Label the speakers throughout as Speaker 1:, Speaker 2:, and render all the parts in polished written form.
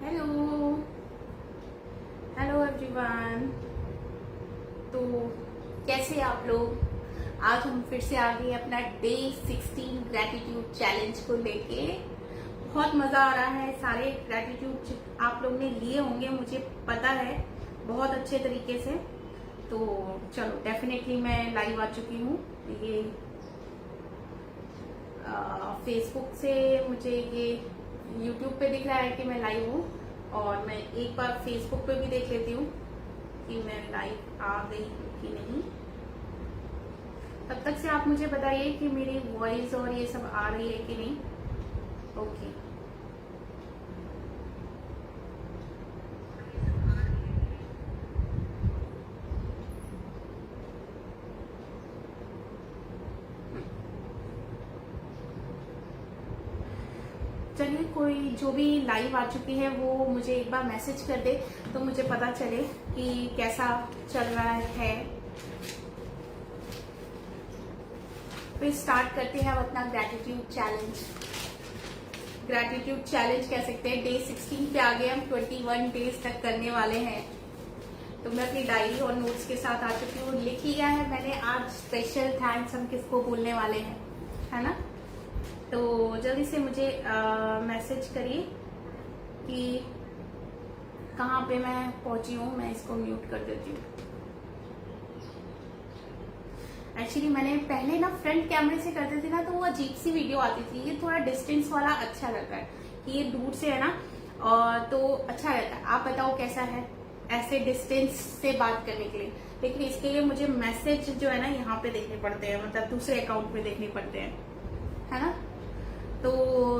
Speaker 1: Hello hello everyone. तो कैसे आप लोग। आज हम फिर से आ गए अपना डे 16 ग्रैटिट्यूड चैलेंज को लेके। बहुत मजा आ रहा है। सारे ग्रैटिट्यूड आप लोग ने लिए होंगे, मुझे पता है, बहुत अच्छे तरीके से। तो चलो, डेफिनेटली मैं लाइव आ चुकी हूँ। ये फेसबुक से मुझे ये यूट्यूब पे दिख रहा है कि मैं लाइव हूँ, और मैं एक बार फेसबुक पे भी देख लेती हूँ कि मैं लाइव आ गई हूँ कि नहीं। तब तक से आप मुझे बताइए कि मेरी वॉइस और ये सब आ रही है कि नहीं। ओके, चलिए, कोई जो भी लाइव आ चुकी है वो मुझे एक बार मैसेज कर दे तो मुझे पता चले कि कैसा चल रहा है। फिर स्टार्ट करते हैं अब अपना ग्रैटिट्यूड चैलेंज। ग्रैटिट्यूड चैलेंज कह सकते हैं। डे 16 पे आ गए हम। 21 डेज तक करने वाले हैं। तो मैं अपनी डायरी और नोट्स के साथ आ चुकी हूँ। लिख लिया है मैंने आज स्पेशल थैंक्स हम किसको बोलने वाले हैं, है ना। तो जल्दी से मुझे मैसेज करिए कि कहाँ पे मैं पहुंची हूँ। मैं इसको म्यूट कर देती हूँ। एक्चुअली मैंने पहले ना फ्रंट कैमरे से करते थे ना, तो वो अजीब सी वीडियो आती थी। ये थोड़ा डिस्टेंस वाला अच्छा लगता है कि ये दूर से है ना, और तो अच्छा रहता है। आप बताओ कैसा है ऐसे डिस्टेंस से बात करने के लिए। लेकिन इसके लिए मुझे मैसेज जो है ना यहाँ पे देखने पड़ते हैं, मतलब दूसरे अकाउंट पे देखने पड़ते हैं, है ना। तो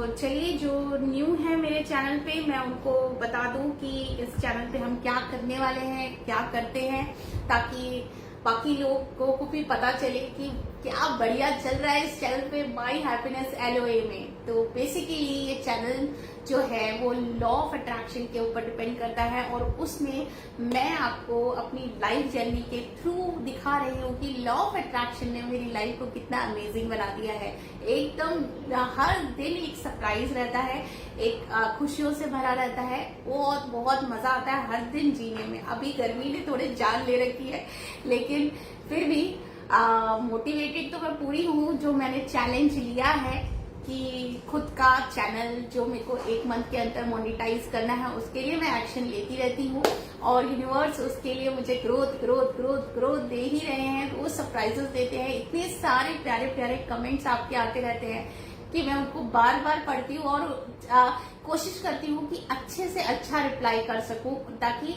Speaker 1: चलिए, जो न्यू है मेरे चैनल पे, मैं उनको बता दूं कि इस चैनल पे हम क्या करने वाले हैं, क्या करते हैं, ताकि बाकी लोगों को भी पता चले कि क्या बढ़िया चल रहा है इस चैनल पे माई हैप्पीनेस LOA में। तो बेसिकली ये चैनल जो है वो लॉ ऑफ अट्रैक्शन के ऊपर डिपेंड करता है, और उसमें मैं आपको अपनी लाइफ जर्नी के थ्रू दिखा रही हूँ कि लॉ ऑफ अट्रैक्शन ने मेरी लाइफ को कितना अमेजिंग बना दिया है। एकदम हर दिन एक सरप्राइज रहता है, एक खुशियों से भरा रहता है। बहुत बहुत मजा आता है हर दिन जीने में। अभी गर्मी ने थोड़ी जान ले रखी है, लेकिन फिर भी मोटिवेटेड तो मैं पूरी हूँ। जो मैंने चैलेंज लिया है कि खुद का चैनल जो मेरे को 1 मंथ के अंदर मोनेटाइज करना है, उसके लिए मैं एक्शन लेती रहती हूँ, और यूनिवर्स उसके लिए मुझे ग्रोथ ग्रोथ ग्रोथ ग्रोथ दे ही रहे हैं। रोज सरप्राइजेस देते हैं। इतने सारे प्यारे प्यारे कमेंट्स आपके आते रहते हैं कि मैं उनको बार बार पढ़ती हूँ, और कोशिश करती हूँ कि अच्छे से अच्छा रिप्लाई कर सकूं, ताकि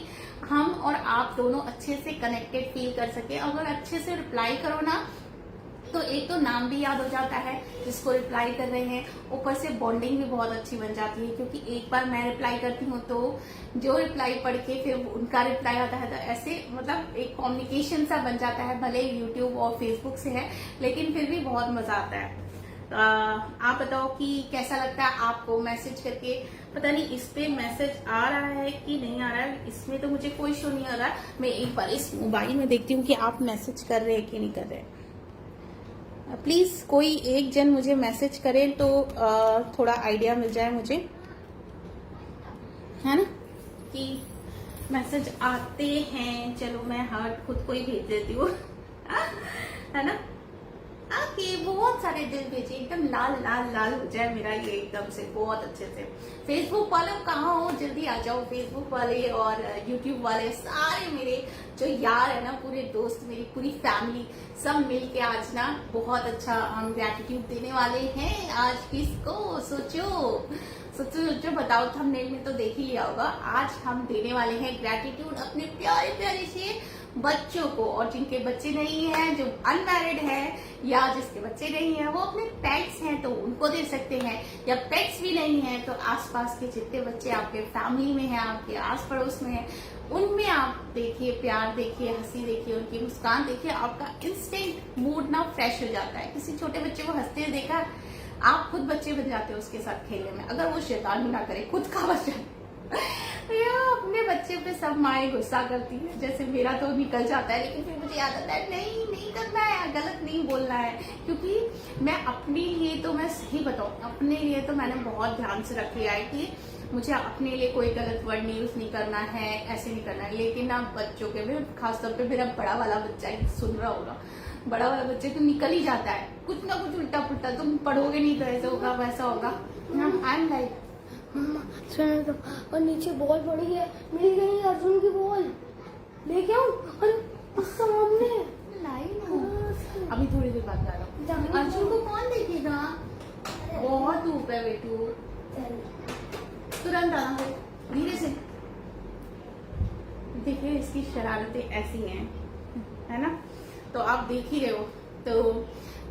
Speaker 1: हम और आप दोनों अच्छे से कनेक्टेड फील कर सके। अगर अच्छे से रिप्लाई करो ना, तो एक तो नाम भी याद हो जाता है जिसको रिप्लाई कर रहे हैं, ऊपर से बॉन्डिंग भी बहुत अच्छी बन जाती है। क्योंकि एक बार मैं रिप्लाई करती हूँ तो जो रिप्लाई पढ़ के फिर उनका रिप्लाई आता है, तो ऐसे मतलब एक कम्युनिकेशन सा बन जाता है। भले यूट्यूब और फेसबुक से है, लेकिन फिर भी बहुत मजा आता है। आप बताओ कि कैसा लगता है आपको मैसेज करके। पता नहीं इस पे मैसेज आ रहा है कि नहीं आ रहा है। इसमें तो मुझे कोई शो नहीं आ रहा। मैं एक बार इस मोबाइल में देखती हूँ कि आप मैसेज कर रहे हैं कि नहीं कर रहे। प्लीज कोई एक जन मुझे मैसेज करे तो थोड़ा आइडिया मिल जाए मुझे, है ना, कि मैसेज आते हैं। चलो, मैं हार्ट खुद को ही भेज देती हूँ है ना। आके बहुत सारे दिल भेजे, एकदम लाल लाल लाल हो जाए मेरा ये एकदम से, बहुत अच्छे से। फेसबुक वाले कहाँ हो, जल्दी आ जाओ। फेसबुक वाले और यूट्यूब वाले सारे मेरे जो यार है ना, पूरे दोस्त, मेरी पूरी फैमिली, सब मिल के आज ना बहुत अच्छा हम ग्रैटिट्यूड देने वाले हैं। आज किसको, सोचो सोचो सोचो, बताओ। थंबनेल में तो देख ही लिया होगा। आज हम देने वाले हैं ग्रैटिट्यूड अपने प्यारे प्यारे से बच्चों को, और जिनके बच्चे नहीं हैं, जो अनमैरिड है, या जिसके बच्चे नहीं हैं, वो अपने पेट्स हैं तो उनको दे सकते हैं, या पेट्स भी नहीं हैं तो आसपास के जितने बच्चे आपके फैमिली में हैं, आपके आस पड़ोस में हैं, उनमें आप देखिए, प्यार देखिए, हंसी देखिए, उनकी मुस्कान देखिए। आपका इंस्टेंट मूड ना फ्रेश हो जाता है। किसी छोटे बच्चे को हंसते हुए देखा, आप खुद बच्चे बन जाते हो उसके साथ खेलने में, अगर वो शैतानी ना करे, खुद का बच्चा। भैया, अपने बच्चे पे सब माएँ गुस्सा करती है, जैसे मेरा तो निकल जाता है, लेकिन फिर मुझे याद आता है नहीं नहीं करना है, गलत नहीं बोलना है। क्योंकि मैं अपने लिए तो, मैं सही बताऊं, अपने लिए तो मैंने बहुत ध्यान से रख लिया है कि मुझे अपने लिए कोई गलत वर्ड यूज नहीं करना है, ऐसे नहीं करना है। लेकिन ना बच्चों के भी, खासतौर पे मेरा बड़ा वाला बच्चा ही सुन रहा होगा, बड़ा वाला बच्चे तो निकल ही जाता है कुछ ना कुछ उल्टा पुल्टा, तुम पढ़ोगे नहीं तो ऐसे होगा वैसा होगा। आई एम लाइक
Speaker 2: सुनो तो, और नीचे बॉल पड़ी है, मिल गई अर्जुन की बॉल, लेके आऊं? अरे सामने
Speaker 1: लाई हूँ, अभी थोड़ी देर बाद जा रहा हूँ। अर्जुन को कौन देखेगा, बहुत धूप है बेटू, तुरंत आना धीरे से। देखिए इसकी शरारतें ऐसी हैं, है ना, तो आप देख ही रहे हो।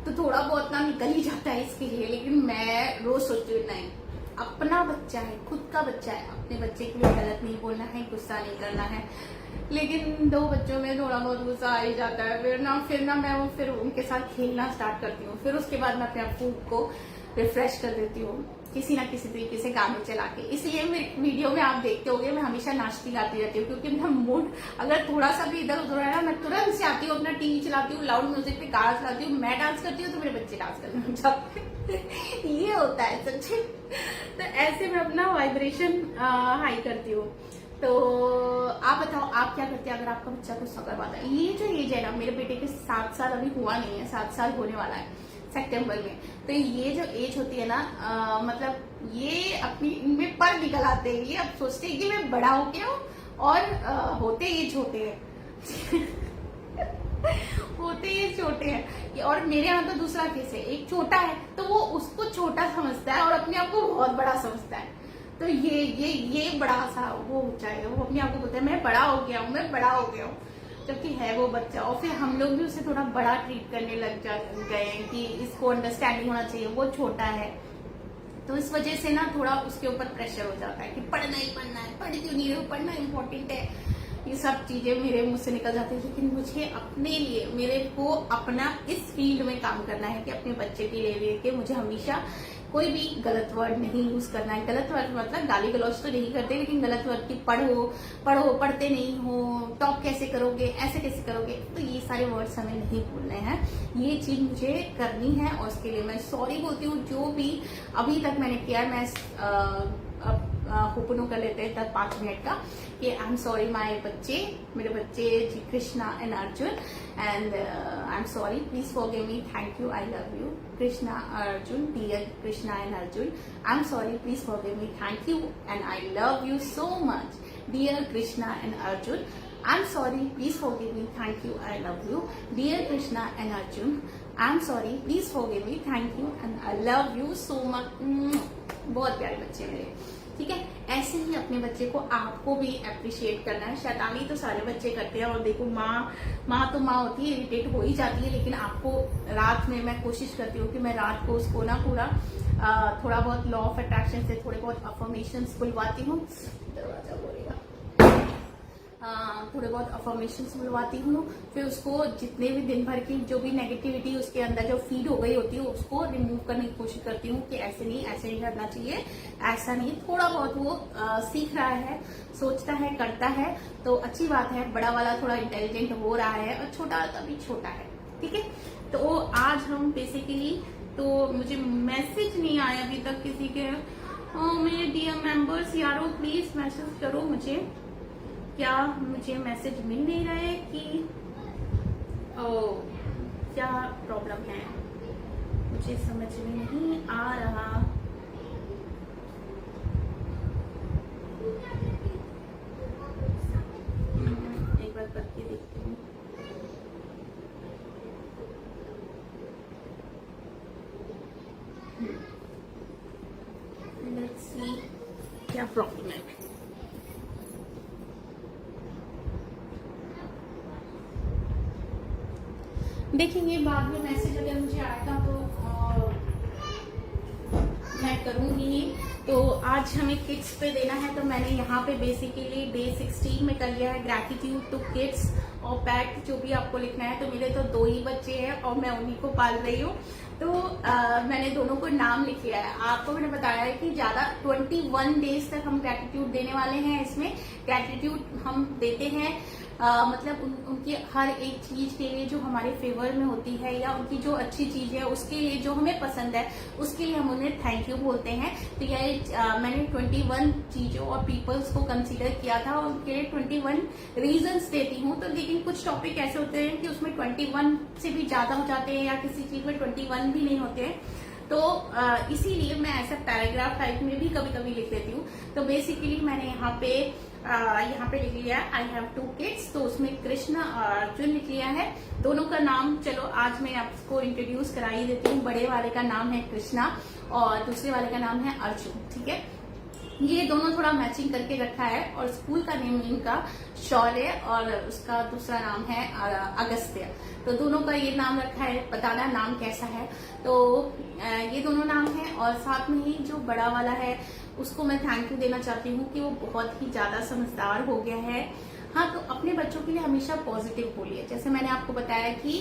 Speaker 1: तो थोड़ा बहुत ना निकल ही जाता है इसके लिए, लेकिन मैं रोज सोचती हूँ नहीं, अपना बच्चा है, खुद का बच्चा है, अपने बच्चे के लिए गलत नहीं बोलना है, गुस्सा नहीं करना है। लेकिन 2 बच्चों में थोड़ा बहुत गुस्सा आ ही जाता है। फिर ना मैं फिर उनके साथ खेलना स्टार्ट करती हूँ। फिर उसके बाद मैं अपने आप को रिफ्रेश कर देती हूँ किसी ना किसी तरीके से गाने चला के। इसलिए मेरे वीडियो में आप देखते होंगे मैं हमेशा नाचती गाती रहती हूँ, क्योंकि मेरा मूड अगर थोड़ा सा भी इधर उधर है ना, मैं तुरंत से आती हूँ, अपना टीवी चलाती हूँ, लाउड म्यूजिक पे गाना चलाती हूँ, मैं डांस करती हूँ तो मेरे बच्चे डांस करने लग जाते हैं। ये होता है सच। तो ऐसे मैं अपना वाइब्रेशन हाई करती हूँ। तो आप बताओ आप क्या करते हैं अगर आपका बच्चा गुस्सा करवाता है। ये जो एज है ना, मेरे बेटे के 7 साल अभी हुआ नहीं है, 7 साल होने वाला है सितंबर में। तो ये जो एज होती है ना, मतलब ये अपनी इनमें पर निकल आते हैं। ये अब सोचते हैं कि मैं बड़ा हो गया हूँ, और होते ये छोटे हैं। होते ये छोटे हैं। और मेरे यहाँ तो दूसरा केस है, एक छोटा है तो वो उसको छोटा समझता है और अपने आप को बहुत बड़ा समझता है। तो ये बड़ा सा वो चाहे, वो अपने आप को बोलता है मैं बड़ा हो गया हूँ, मैं बड़ा हो गया हूँ, जबकि है वो बच्चा। और फिर हम लोग भी उसे थोड़ा बड़ा ट्रीट करने लग गए कि इसको अंडरस्टैंडिंग होना चाहिए, वो छोटा है। तो इस वजह से ना थोड़ा उसके ऊपर प्रेशर हो जाता है कि पढ़ना ही पढ़ना है, पढ़ क्यों नहीं रहे हो, पढ़ना इम्पोर्टेंट है। ये सब चीजें मेरे मुंह से निकल जाती है। लेकिन मुझे अपने लिए, मेरे को अपना इस फील्ड में काम करना है कि अपने बच्चे के लिए कि मुझे हमेशा कोई भी गलत वर्ड नहीं यूज करना है। गलत वर्ड मतलब गाली गलौज तो नहीं करते, लेकिन गलत वर्ड की पढ़ो पढ़ते नहीं हो, टॉप कैसे करोगे, ऐसे कैसे करोगे, तो ये सारे वर्ड्स हमें नहीं बोलने हैं। ये चीज मुझे करनी है और उसके लिए मैं सॉरी बोलती हूँ। जो भी अभी तक मैंने किया है, मैं हुपनो कर लेते हैं 5 मिनट का कि आई एम सॉरी माय बच्चे, मेरे बच्चे Krishna and Arjun, and I am sorry, please forgive me, thank you, I love you Krishna Arjun, dear Krishna and Arjun, I am sorry, please forgive me, thank you and I love you so much, dear Krishna and Arjun, I am sorry, please forgive me, thank you, I love you, dear Krishna and Arjun, I am sorry, please forgive me, thank you and I love you so much. बहुत प्यारे बच्चे मेरे, ठीक है। ऐसे ही अपने बच्चे को आपको भी अप्रिशिएट करना है। शैतानी तो सारे बच्चे करते हैं, और देखो माँ तो माँ होती है, इरिटेट हो ही जाती है। लेकिन आपको रात में मैं कोशिश करती हूँ कि मैं रात को उसको ना पूरा थोड़ा बहुत लॉ ऑफ अट्रैक्शन से थोड़े बहुत अफर्मेशंस बुलवाती हूँ। दरवाजा बोलेगा, थोड़े बहुत अफर्मेशंस बुलवाती हूँ। फिर उसको जितने भी दिन भर की जो भी नेगेटिविटी उसके अंदर जो फीड हो गई होती है, उसको रिमूव करने की कोशिश करती हूँ कि ऐसे नहीं करना चाहिए, ऐसा नहीं। थोड़ा बहुत वो सीख रहा है, सोचता है, करता है, तो अच्छी बात है। बड़ा वाला थोड़ा इंटेलिजेंट हो रहा है और छोटा वाला अभी छोटा है, ठीक है। तो आज हम बेसिकली, तो मुझे मैसेज नहीं आया अभी तक किसी के। मेरे डियर मेंबर्स, यारो प्लीज मैसेज करो मुझे, क्या मुझे मैसेज मिल नहीं रहा है कि क्या प्रॉब्लम है, मुझे समझ में नहीं आ रहा। एक बार करके देखती हूँ। लेट्स सी क्या प्रॉब्लम है। देखेंगे बाद में मैसेज अगर मुझे आएगा तो मैं करूंगी। तो आज हमें किड्स पे देना है, तो मैंने यहाँ पे बेसिकली डे 16 में कर लिया है ग्रैटिट्यूड टू किड्स और पेट, जो भी आपको लिखना है। तो मेरे तो 2 ही बच्चे हैं और मैं उन्हीं को पाल रही हूँ। तो मैंने दोनों को नाम लिख लिया है। आपको मैंने बताया है कि ज्यादा 21 डेज तक हम ग्रैटिट्यूड देने वाले हैं। इसमें ग्रैटिट्यूड हम देते हैं मतलब उनकी हर एक चीज के लिए जो हमारे फेवर में होती है या उनकी जो अच्छी चीज है उसके लिए जो हमें पसंद है उसके लिए हम उन्हें थैंक यू बोलते हैं। तो यह मैंने 21 चीजों और पीपल्स को कंसीडर किया था और उनके लिए 21 रीजंस देती हूँ। तो लेकिन कुछ टॉपिक ऐसे होते हैं कि उसमें 21 से भी ज्यादा हो जाते हैं या किसी चीज में 21 भी नहीं होते हैं, तो इसीलिए मैं ऐसा पैराग्राफ टाइप में भी कभी कभी लिख देती हूँ। तो बेसिकली मैंने यहाँ पे लिख लिया आई हैव 2 किड्स, तो उसमें कृष्णा और अर्जुन लिख लिया है। दोनों का नाम चलो आज मैं आपको इंट्रोड्यूस करा ही देती हूँ। बड़े वाले का नाम है कृष्णा और दूसरे वाले का नाम है अर्जुन, ठीक है। ये दोनों थोड़ा मैचिंग करके रखा है और स्कूल का नेम इनका शौर्य और उसका दूसरा नाम है अगस्त्य। तो दोनों का ये नाम रखा है, बताना नाम कैसा है। तो ये दोनों नाम है और साथ में ही जो बड़ा वाला है उसको मैं थैंक यू देना चाहती हूँ कि वो बहुत ही ज्यादा समझदार हो गया है। हाँ, तो अपने बच्चों के लिए हमेशा पॉजिटिव बोलिए। जैसे मैंने आपको बताया कि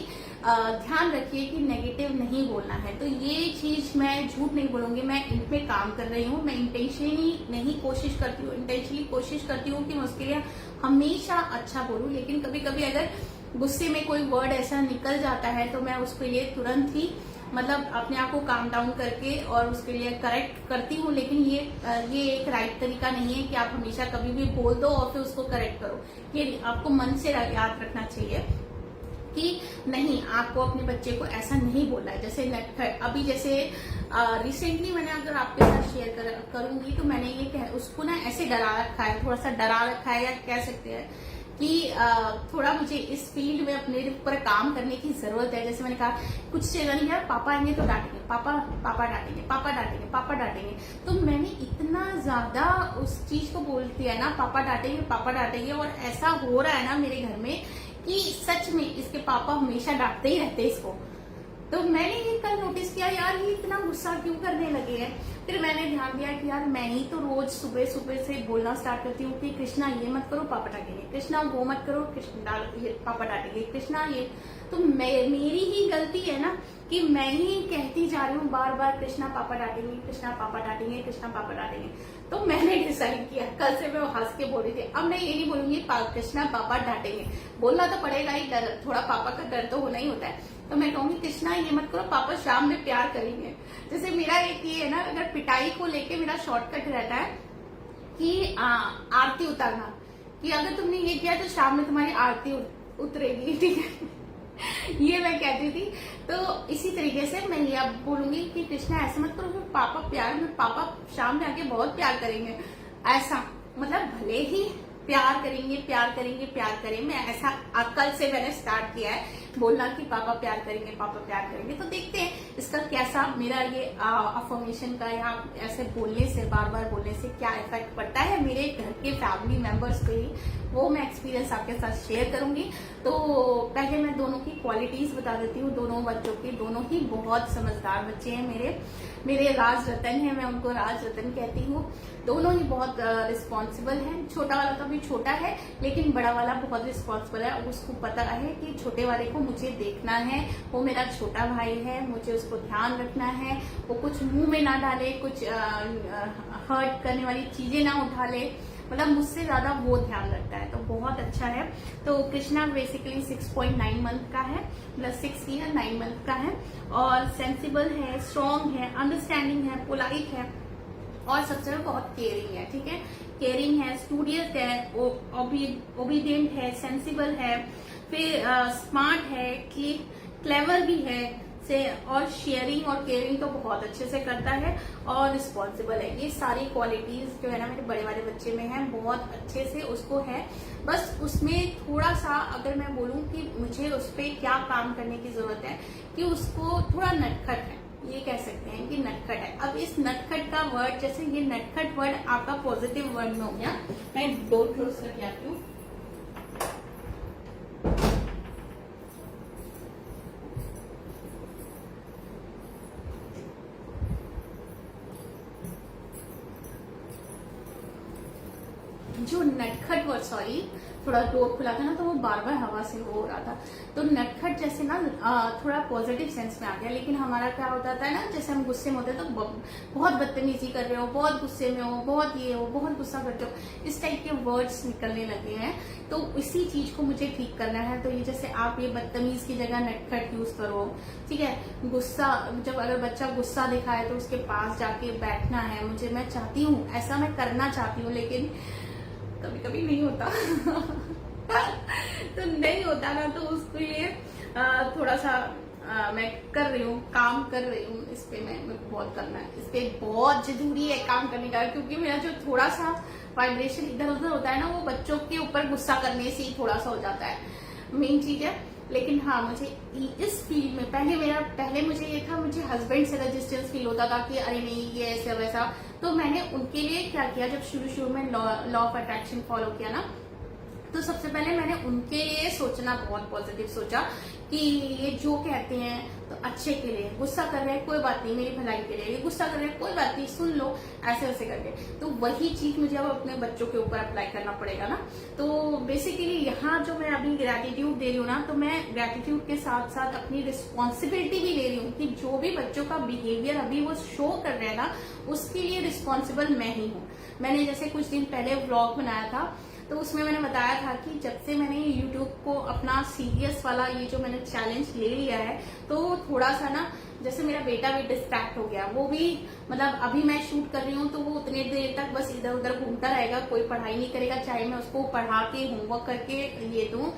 Speaker 1: ध्यान रखिए कि नेगेटिव नहीं बोलना है। तो ये चीज मैं झूठ नहीं बोलूंगी, मैं इन पे काम कर रही हूँ। मैं इंटेंशनली नहीं कोशिश करती हूँ, इंटेंशनली कोशिश करती हूँ कि मैं उसके लिए हमेशा अच्छा बोलूँ। लेकिन कभी कभी अगर गुस्से में कोई वर्ड ऐसा निकल जाता है तो मैं उसके लिए तुरंत ही मतलब अपने आप को काम डाउन करके और उसके लिए करेक्ट करती हूँ। लेकिन ये एक राइट तरीका नहीं है कि आप हमेशा कभी भी बोल दो और फिर उसको करेक्ट करो। ये आपको मन से याद रखना चाहिए कि नहीं, आपको अपने बच्चे को ऐसा नहीं बोलना है। जैसे अभी जैसे रिसेंटली मैंने अगर आपके साथ शेयर करूंगी तो मैंने ये उसको ना ऐसे डरा रखा है, थोड़ा सा डरा रखा है या कह सकते हैं कि थोड़ा मुझे इस फील्ड में अपने ऊपर काम करने की जरूरत है। जैसे मैंने कहा कुछ से नहीं यार, पापा आएंगे तो डांटेंगे, पापा डांटेंगे, पापा डांटेंगे, पापा डांटेंगे। तो मैंने इतना ज्यादा उस चीज को बोलती है ना, पापा डांटेंगे और ऐसा हो रहा है ना मेरे घर में कि सच में इसके पापा हमेशा डांटते ही रहते इसको। तो मैंने ये कल नोटिस किया, यार ये इतना गुस्सा क्यों करने लगे हैं। फिर मैंने ध्यान दिया कि यार मैं ही तो रोज सुबह सुबह से बोलना स्टार्ट करती हूँ कि कृष्णा ये मत करो, पापा डांटेंगे, कृष्णा वो मत करो, पापा डांटेंगे, कृष्णा ये। तो मेरी ही गलती है ना कि मैं ही कहती जा रही हूँ बार बार कृष्णा पापा डांटेंगे, कृष्णा पापा डांटेंगे, कृष्णा पापा डांटेंगे। तो मैंने डिसाइड किया, कल से मैं हंस के बोल रही थी, अब मैं ये नहीं बोलूंगी कृष्णा पापा डांटेंगे। बोलना तो पड़ेगा ही, डर थोड़ा पापा का डर तो होना ही होता है। तो मैं कहूंगी कृष्णा ये मत करो, पापा शाम में प्यार करेंगे। जैसे मेरा एक ये है ना, अगर पिटाई को लेके मेरा शॉर्टकट रहता है कि आरती उतारना, कि अगर तुमने ये किया तो शाम में तुम्हारी आरती उतरेगी, ठीक है। ये मैं कहती थी। तो इसी तरीके से मैं ये अब बोलूंगी कि कृष्णा ऐसा मत करो, पापा शाम में आके बहुत प्यार करेंगे। ऐसा मतलब भले ही प्यार करें। मैं ऐसा कल से मैंने स्टार्ट किया है बोलना कि पापा प्यार करेंगे। तो देखते हैं इसका कैसा मेरा ये अफर्मेशन का या ऐसे बोलने से, बार बार बोलने से क्या इफेक्ट पड़ता है मेरे घर के फैमिली मेंबर्स पे ही, वो मैं एक्सपीरियंस आपके साथ शेयर करूंगी। तो पहले मैं दोनों की क्वालिटीज बता देती हूँ। दोनों बच्चों की, दोनों ही बहुत समझदार बच्चे हैं मेरे राज रतन है, मैं उनको राज रतन कहती हूँ। दोनों ही बहुत रिस्पॉन्सिबल हैं। छोटा वाला तो अभी छोटा है लेकिन बड़ा वाला बहुत रिस्पॉन्सिबल है। उसको पता है कि छोटे वाले को मुझे देखना है, वो मेरा छोटा भाई है, मुझे उसको ध्यान रखना है, वो कुछ मुंह में ना डाले, कुछ हर्ट करने वाली चीजें ना उठा ले, मतलब मुझसे ज्यादा वो ध्यान रखता है। तो बहुत अच्छा है। तो कृष्णा बेसिकली 6.9 मंथ का है, प्लस 6 ईयर 9 मंथ का है और सेंसिबल है, स्ट्रॉन्ग है, अंडरस्टैंडिंग है, पोलाइट है और सबसे बहुत केयरिंग है, ठीक है। केयरिंग है, स्टूडियस है, ओबीडियंट है, सेंसिबल है, फिर स्मार्ट है, क्लेवर भी है से, और शेयरिंग और केयरिंग तो बहुत अच्छे से करता है और रिस्पॉन्सिबल है। ये सारी क्वालिटीज जो है ना मेरे बड़े वाले बच्चे में है, बहुत अच्छे से उसको है। बस उसमें थोड़ा सा अगर मैं बोलूं कि मुझे उस पर क्या काम करने की जरूरत है कि उसको थोड़ा नटखट है, ये कह सकते हैं कि नटखट है। अब इस नटखट का वर्ड, जैसे ये नटखट वर्ड आपका पॉजिटिव वर्ड में हो गया। मैं डोर क्लोज करके आती हूँ। जो नटखट वर्ड, सॉरी थोड़ा डोर खुला था ना तो वो बार बार हवा से हो रहा था, तो नटखट जैसे ना थोड़ा पॉजिटिव सेंस में आ गया। लेकिन हमारा क्या होता था ना, जैसे हम गुस्से में होते हैं तो बहुत बदतमीजी कर रहे हो, बहुत गुस्से में हो, बहुत ये हो, बहुत गुस्सा करते हो, इस टाइप के वर्ड्स निकलने लगे हैं। तो इसी चीज को मुझे ठीक करना है। तो ये जैसे आप ये बदतमीज की जगह नटखट यूज करो, ठीक है। गुस्सा, जब अगर बच्चा गुस्सा दिखाए तो उसके पास जाके बैठना है। मैं चाहती हूँ, ऐसा मैं करना चाहती हूँ, लेकिन कभी कभी नहीं होता तो नहीं होता ना, तो उसके लिए थोड़ा सा मैं कर रही हूँ, काम कर रही हूँ इस पे। मेरे को बहुत करना है, इस पे बहुत जरूरी है काम करने का, क्योंकि मेरा जो थोड़ा सा वाइब्रेशन इधर उधर होता है ना, वो बच्चों के ऊपर गुस्सा करने से ही थोड़ा सा हो जाता है, मेन चीज है। लेकिन हाँ, मुझे इस फील्ड में पहले मुझे ये था, मुझे हस्बैंड से रेजिस्टेंस फील होता था कि अरे नहीं ये ऐसा वैसा। तो मैंने उनके लिए क्या किया, जब शुरू में लॉ ऑफ अट्रैक्शन फॉलो किया ना, तो सबसे पहले मैंने उनके लिए सोचना बहुत पॉजिटिव सोचा कि ये जो कहते हैं तो अच्छे के लिए, गुस्सा कर रहे हैं कोई बात नहीं, मेरी भलाई के लिए, ये गुस्सा कर रहे हैं कोई बात नहीं, सुन लो, ऐसे वैसे करके। तो वही चीज मुझे अब अपने बच्चों के ऊपर अप्लाई करना पड़ेगा ना। तो बेसिकली यहाँ जो मैं अभी ग्रेटिट्यूड दे रही हूँ ना, तो मैं ग्रेटिट्यूड के साथ साथ अपनी रिस्पॉन्सिबिलिटी भी ले रही हूँ कि जो भी बच्चों का बिहेवियर अभी वो शो कर रहे हैं ना, उसके लिए रिस्पॉन्सिबल मैं ही हूँ। मैंने जैसे कुछ दिन पहले व्लॉग बनाया था, तो उसमें मैंने बताया था कि जब से मैंने YouTube को अपना सीरियस वाला ये जो मैंने चैलेंज ले लिया है, तो थोड़ा सा ना, जैसे मेरा बेटा भी डिस्ट्रैक्ट हो गया, वो भी मतलब अभी मैं शूट कर रही हूँ तो वो उतने देर तक बस इधर उधर घूमता रहेगा, कोई पढ़ाई नहीं करेगा, चाहे मैं उसको पढ़ा के होमवर्क करके ये दूं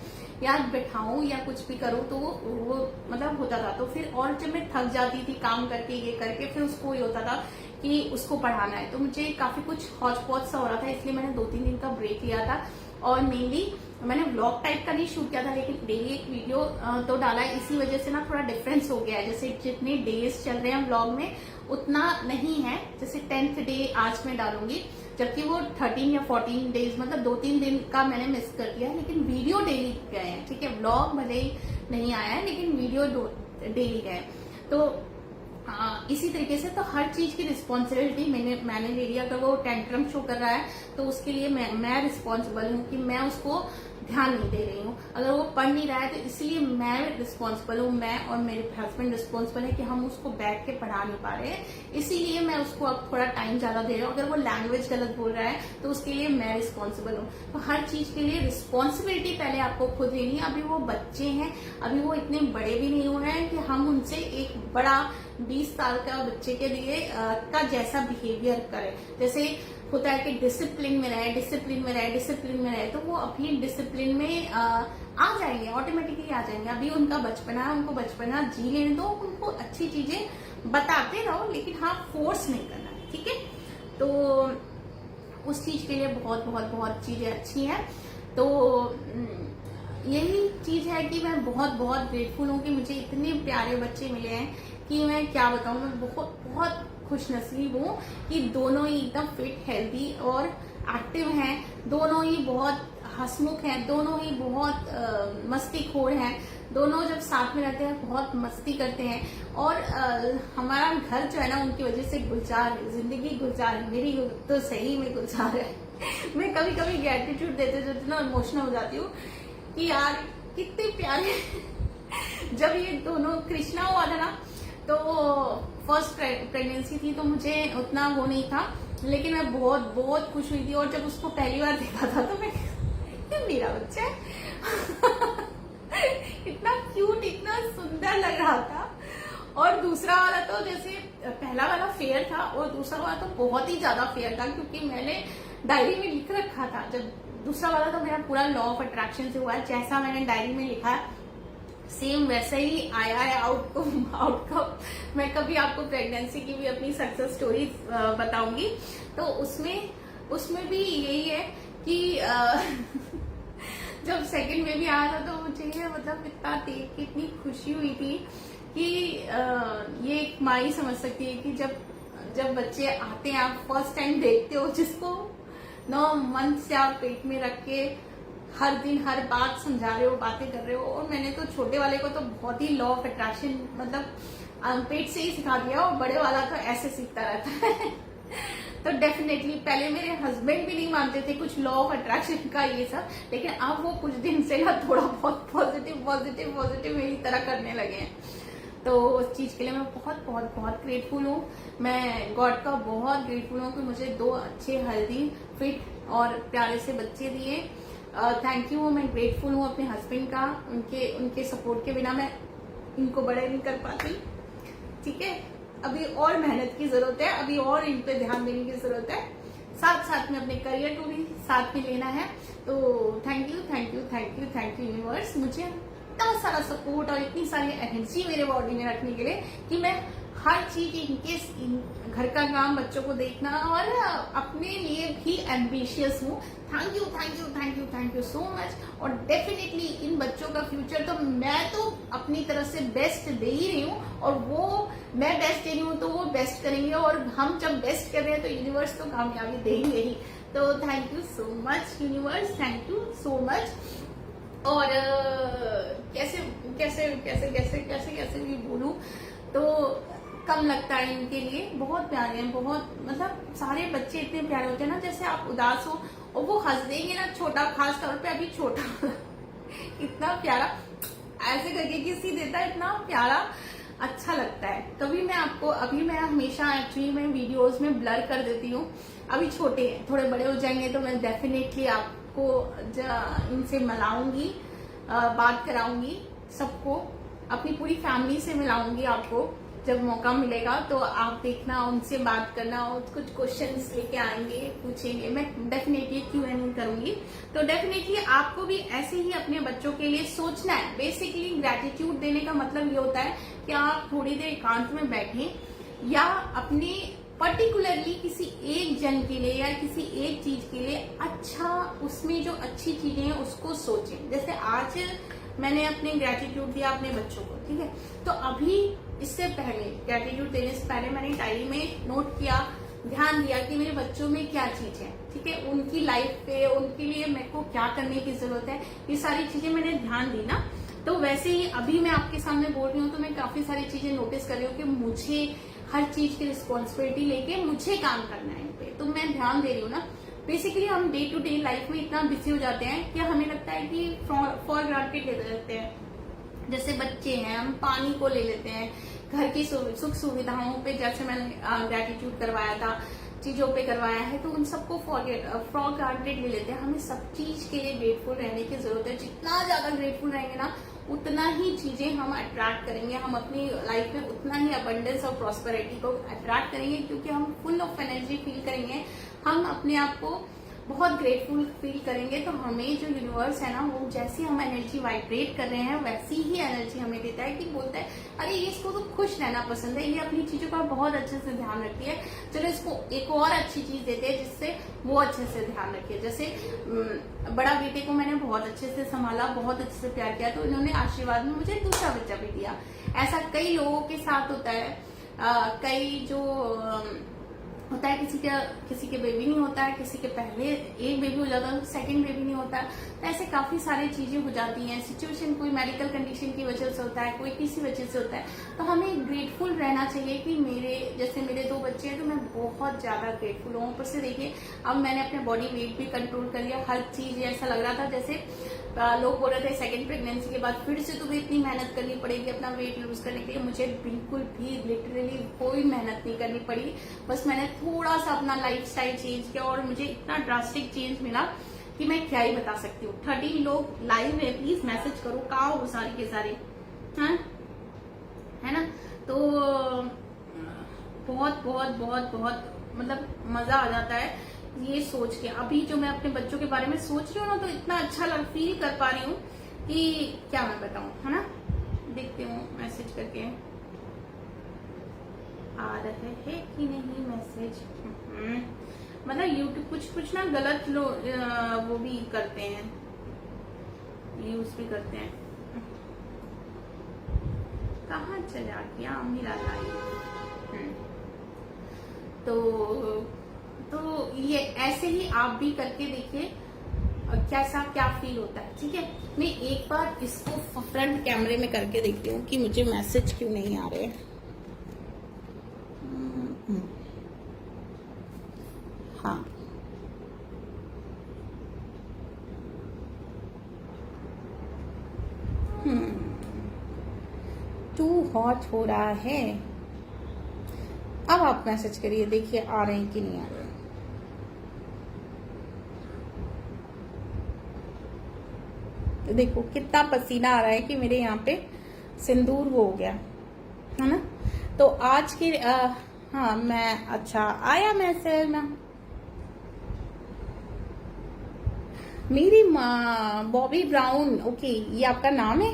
Speaker 1: या बैठाऊं या कुछ भी करूं, तो वो मतलब होता था। तो फिर और जब मैं थक जाती थी काम करके ये करके, फिर उसको ये होता था कि उसको पढ़ाना है, तो मुझे काफी कुछ हौच पौच सा हो रहा था, इसलिए मैंने 2-3 दिन का ब्रेक लिया था। और मेनली मैंने व्लॉग टाइप का नहीं शूट किया था, लेकिन डेली एक वीडियो तो डाला है। इसी वजह से ना थोड़ा डिफरेंस हो गया है, जैसे जितने डेज चल रहे हैं व्लॉग में उतना नहीं है। जैसे 10th डे आज मैं डालूंगी, जबकि वो 13 या 14 डेज मतलब 2-3 दिन का मैंने मिस कर दिया है, लेकिन वीडियो डेली गए हैं, ठीक है। व्लॉग भले ही नहीं आया है, लेकिन वीडियो डेली गए। तो इसी तरीके से तो हर चीज की रिस्पॉन्सिबिलिटी मैंने ले लिया। अगर वो टेंट्रम शो कर रहा है तो उसके लिए मैं रिस्पॉन्सिबल हूँ कि मैं उसको ध्यान नहीं दे रही हूँ। अगर वो पढ़ नहीं रहा है तो इसलिए मैं रिस्पॉन्सिबल हूँ, मैं और मेरे हस्बैंड रिस्पॉन्सिबल है कि हम उसको बैठ के पढ़ा नहीं पा रहे हैं, इसीलिए मैं उसको अब थोड़ा टाइम ज्यादा दे रही हूँ। अगर वो लैंग्वेज गलत बोल रहा है तो उसके लिए मैं रिस्पॉन्सिबल हूँ। तो हर चीज के लिए रिस्पॉन्सिबिलिटी पहले आपको खुद लेनी है। अभी वो बच्चे हैं, अभी वो इतने बड़े भी नहीं हुए हैं कि हम उनसे एक बड़ा 20 साल का बच्चे के लिए का जैसा बिहेवियर करें। जैसे होता है कि डिसिप्लिन में रहे, तो वो अपनी डिसिप्लिन में आ जाएंगे, ऑटोमेटिकली आ जाएंगे। अभी उनका बचपना है, उनको बचपना जी लेने दो, उनको अच्छी चीजें बताते रहो, लेकिन हाँ फोर्स नहीं करना है, ठीक है। तो उस चीज के लिए बहुत बहुत बहुत चीजें अच्छी हैं। तो यही चीज है कि मैं बहुत बहुत ग्रेटफुल हूँ कि मुझे इतने प्यारे बच्चे मिले हैं कि मैं क्या बताऊँ। मैं बहुत बहुत खुश नसीब हूँ कि दोनों ही एकदम फिट, हेल्दी और एक्टिव हैं। दोनों ही बहुत हंसमुख हैं, दोनों ही बहुत मस्तीखोर हैं। दोनों जब साथ में रहते हैं बहुत मस्ती करते हैं। और हमारा घर जो है ना, उनकी वजह से गुलजार है, जिंदगी गुलजार है, मेरी तो सही में गुलजार है। मैं कभी कभी ग्रेटिट्यूड देते ना इमोशनल हो जाती हूँ कि यार कितने प्यारे। जब ये दोनों कृष्णा हुआ था ना, तो फर्स्ट प्रेगनेंसी थी, तो मुझे उतना वो नहीं था, लेकिन मैं बहुत बहुत खुश हुई थी। और जब उसको पहली बार देखा था तो मैं ये मेरा बच्चा है। इतना क्यूट, इतना सुंदर लग रहा था। और दूसरा वाला तो जैसे पहला वाला फेयर था और दूसरा वाला तो बहुत ही ज्यादा फेयर था, क्योंकि मैंने डायरी में लिख रखा था। जब दूसरा वाला तो मेरा पूरा लॉ ऑफ अट्रैक्शन से हुआ है, जैसा मैंने डायरी में लिखा है सेम वैसा ही आया है आउटकम। मैं कभी आपको प्रेगनेंसी की भी अपनी सक्सेस स्टोरी बताऊंगी। तो उसमें भी यही है कि जब सेकंड बेबी आया था तो मुझे मतलब इतना देख के इतनी खुशी हुई थी कि ये एक माँ ही समझ सकती है कि जब बच्चे आते हैं, आप फर्स्ट टाइम देखते हो, जिसको 9 मंथ से आप पेट में रख के हर दिन हर बात समझा रहे हो, बातें कर रहे हो। और मैंने तो छोटे वाले को तो बहुत ही लॉ ऑफ अट्रैक्शन मतलब पेट से ही सिखा दिया, और बड़े वाला तो ऐसे सीखता रहता है। तो डेफिनेटली पहले मेरे हस्बैंड भी नहीं मानते थे कुछ लॉ ऑफ अट्रैक्शन का ये सब, लेकिन अब वो कुछ दिन से ना थोड़ा बहुत पॉजिटिव मेरी तरह करने लगे हैं। तो उस चीज के लिए मैं बहुत ग्रेटफुल हूँ। मैं गॉड का बहुत ग्रेटफुल हूँ कि मुझे 2 अच्छे हेल्दी फिट और प्यारे से बच्चे दिए। Thank you. मैं ग्रेटफुल हूँ अपने हस्बैंड का, उनके सपोर्ट के बिना मैं इनको बड़े नहीं कर पाती। ठीक है, अभी और मेहनत की जरूरत है, अभी और इन पे ध्यान देने की जरूरत है, साथ में अपने करियर को भी साथ में लेना है। तो थैंक यू यूनिवर्स, मुझे इतना सारा सपोर्ट और इतनी सारी एनर्जी मेरे बॉडी में रखने के लिए कि मैं हर चीज इनकेस घर का काम, बच्चों को देखना और अपने लिए भी एम्बिशियस हूँ। Thank you so much. और डेफिनेटली इन बच्चों का फ्यूचर तो मैं तो अपनी तरफ से बेस्ट दे ही रही हूँ, और वो मैं बेस्ट दे रही हूँ तो वो बेस्ट करेंगे, और हम जब बेस्ट कर रहे हैं तो यूनिवर्स तो कामयाबी देंगे ही। तो thank you so much universe, thank you so much. और कैसे भी बोलूं तो कम लगता है इनके लिए। बहुत प्यारे हैं, बहुत, मतलब सारे बच्चे इतने प्यारे होते हैं ना, जैसे आप उदास हो और वो हंस देंगे ना, छोटा, खास तौर पे अभी छोटा इतना प्यारा ऐसे करके किसी देता है, इतना प्यारा अच्छा लगता है। तभी मैं आपको, अभी मैं हमेशा एक्चुअली मैं वीडियोस में ब्लर कर देती हूँ, अभी छोटे हैं, थोड़े बड़े हो जाएंगे तो मैं डेफिनेटली आपको इनसे मिलाऊंगी, बात कराऊंगी, सबको, अपनी पूरी फैमिली से मिलाऊंगी आपको जब मौका मिलेगा। तो आप देखना, उनसे बात करना, और कुछ क्वेश्चंस लेके आएंगे, पूछेंगे, मैं डेफिनेटली Q&A करूंगी। तो डेफिनेटली आपको भी ऐसे ही अपने बच्चों के लिए सोचना है। बेसिकली ग्रेटिट्यूड देने का मतलब ये होता है कि आप थोड़ी देर एकांत में बैठें या अपने पर्टिकुलरली किसी एक जन के लिए या किसी एक चीज के लिए अच्छा, उसमें जो अच्छी चीजें हैं उसको सोचें। जैसे आज मैंने अपने ग्रेटिट्यूड दिया अपने बच्चों को, ठीक है, तो अभी इससे पहले ग्रेटिट्यूड देने से पहले मैंने डायरी में नोट किया, ध्यान दिया कि मेरे बच्चों में क्या चीज है, ठीक है, उनकी लाइफ पे, उनके लिए मेरे को क्या करने की जरूरत है, ये सारी चीजें मैंने ध्यान दी ना। तो वैसे ही अभी मैं आपके सामने बोल रही हूँ तो मैं काफी सारी चीजें नोटिस कर रही हूँ कि मुझे हर चीज की रिस्पॉन्सिबिलिटी लेके मुझे काम करना है इन पे, तो मैं ध्यान दे रही हूँ ना। बेसिकली हम डे टू डे लाइफ में इतना बिजी हो जाते हैं कि हमें लगता है कि फॉर ग्रांटेड ले लेते हैं। जैसे बच्चे हैं, हम पानी को ले लेते हैं, घर की सुख सुविधाओं पे, जैसे मैंने ग्रेटिट्यूड करवाया था, चीजों पे करवाया है, तो उन सबको फॉर ग्रांटेड ले लेते हैं। हमें सब चीज के लिए ग्रेटफुल रहने की जरूरत है। जितना ज्यादा ग्रेटफुल रहेंगे ना, उतना ही चीजें हम अट्रैक्ट करेंगे, हम अपनी लाइफ में उतना ही अबंडेंस और प्रॉस्पेरिटी को अट्रैक्ट करेंगे, क्योंकि हम फुल ऑफ एनर्जी फील करेंगे, हम अपने आप को बहुत ग्रेटफुल फील करेंगे। तो हमें जो यूनिवर्स है ना, वो जैसी हम एनर्जी वाइब्रेट कर रहे हैं वैसी ही एनर्जी हमें देता है, कि बोलता है अरे ये इसको तो खुश रहना पसंद है, ये अपनी चीजों का बहुत अच्छे से ध्यान रखती है, चलो इसको एक और अच्छी चीज देते हैं जिससे वो अच्छे से ध्यान रखे। जैसे बड़ा बेटे को मैंने बहुत अच्छे से संभाला, बहुत अच्छे से प्यार किया, तो इन्होंने आशीर्वाद में मुझे दूसरा बच्चा भी दिया। ऐसा कई लोगों के साथ होता है, कई जो होता है, किसी के बेबी नहीं होता है, किसी के पहले एक बेबी हो जाता है, सेकंड बेबी नहीं होता है, तो ऐसे काफी सारी चीजें हो जाती हैं। सिचुएशन कोई मेडिकल कंडीशन की वजह से होता है, कोई किसी वजह से होता है, तो हमें ग्रेटफुल रहना चाहिए कि मेरे 2 बच्चे हैं तो मैं बहुत ज्यादा ग्रेटफुल हूँ। ऊपर से देखिए, अब मैंने अपने बॉडी वेट भी कंट्रोल कर लिया, हर चीज ऐसा लग रहा था जैसे लोग बोल रहे थे सेकंड प्रेगनेंसी के बाद फिर से तुम्हें इतनी मेहनत करनी पड़ेगी अपना वेट लूज करने के लिए। मुझे बिल्कुल भी लिटरली कोई मेहनत नहीं करनी पड़ी, बस मैंने थोड़ा सा अपना लाइफस्टाइल चेंज किया और मुझे इतना ड्रास्टिक चेंज मिला कि मैं क्या ही बता सकती हूँ। 13 लोग लाइव है, प्लीज मैसेज करो, कहाँ हो सारे के सारे, हाँ है ना। तो बहुत बहुत बहुत बहुत मतलब मजा आ जाता है ये सोच के। अभी जो मैं अपने बच्चों के बारे में सोच रही हूँ ना, तो इतना अच्छा फील कर पा रही हूँ कि क्या मैं बताऊं, है ना। देखती हूँ मैसेज करके आ रहे हैं कि नहीं मैसेज। मतलब यूट्यूब कुछ ना गलत वो भी करते हैं, यूज भी करते हैं। कहाँ चला गया मेरा लाइव। तो ये ऐसे ही आप भी करके देखिए कैसा क्या फील होता है, ठीक है। मैं एक बार इसको फ्रंट कैमरे में करके देखती हूँ कि मुझे मैसेज क्यों नहीं आ रहे। हाँ, टू हॉट हो रहा है। अब आप मैसेज करिए, देखिए आ रहे हैं कि नहीं आ रहे हैं। तो देखो कितना पसीना आ रहा है कि मेरे यहाँ पे सिंदूर वो हो गया है ना। तो आज की हाँ मैं, अच्छा आया मैसेज ना। मेरी माँ बॉबी ब्राउन, ओके ये आपका नाम है।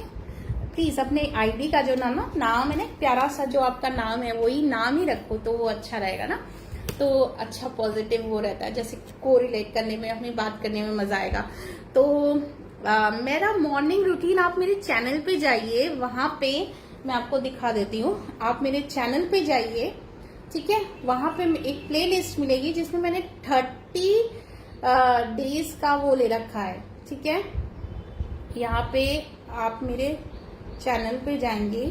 Speaker 1: प्लीज अपने आईडी का जो नाम है ना, प्यारा सा जो आपका नाम है वही नाम ही रखो तो वो अच्छा रहेगा ना। तो अच्छा पॉजिटिव वो रहता है, जैसे कोरिलेट करने में, अपनी बात करने में मजा आएगा। तो मेरा मॉर्निंग रूटीन, आप मेरे चैनल पे जाइए, वहां पे मैं आपको दिखा देती हूँ। आप मेरे चैनल पे जाइए, ठीक है। वहां पे एक प्लेलिस्ट मिलेगी जिसमें मैंने 30 डेज का वो ले रखा है, ठीक है। यहाँ पे आप मेरे चैनल पे जाएंगे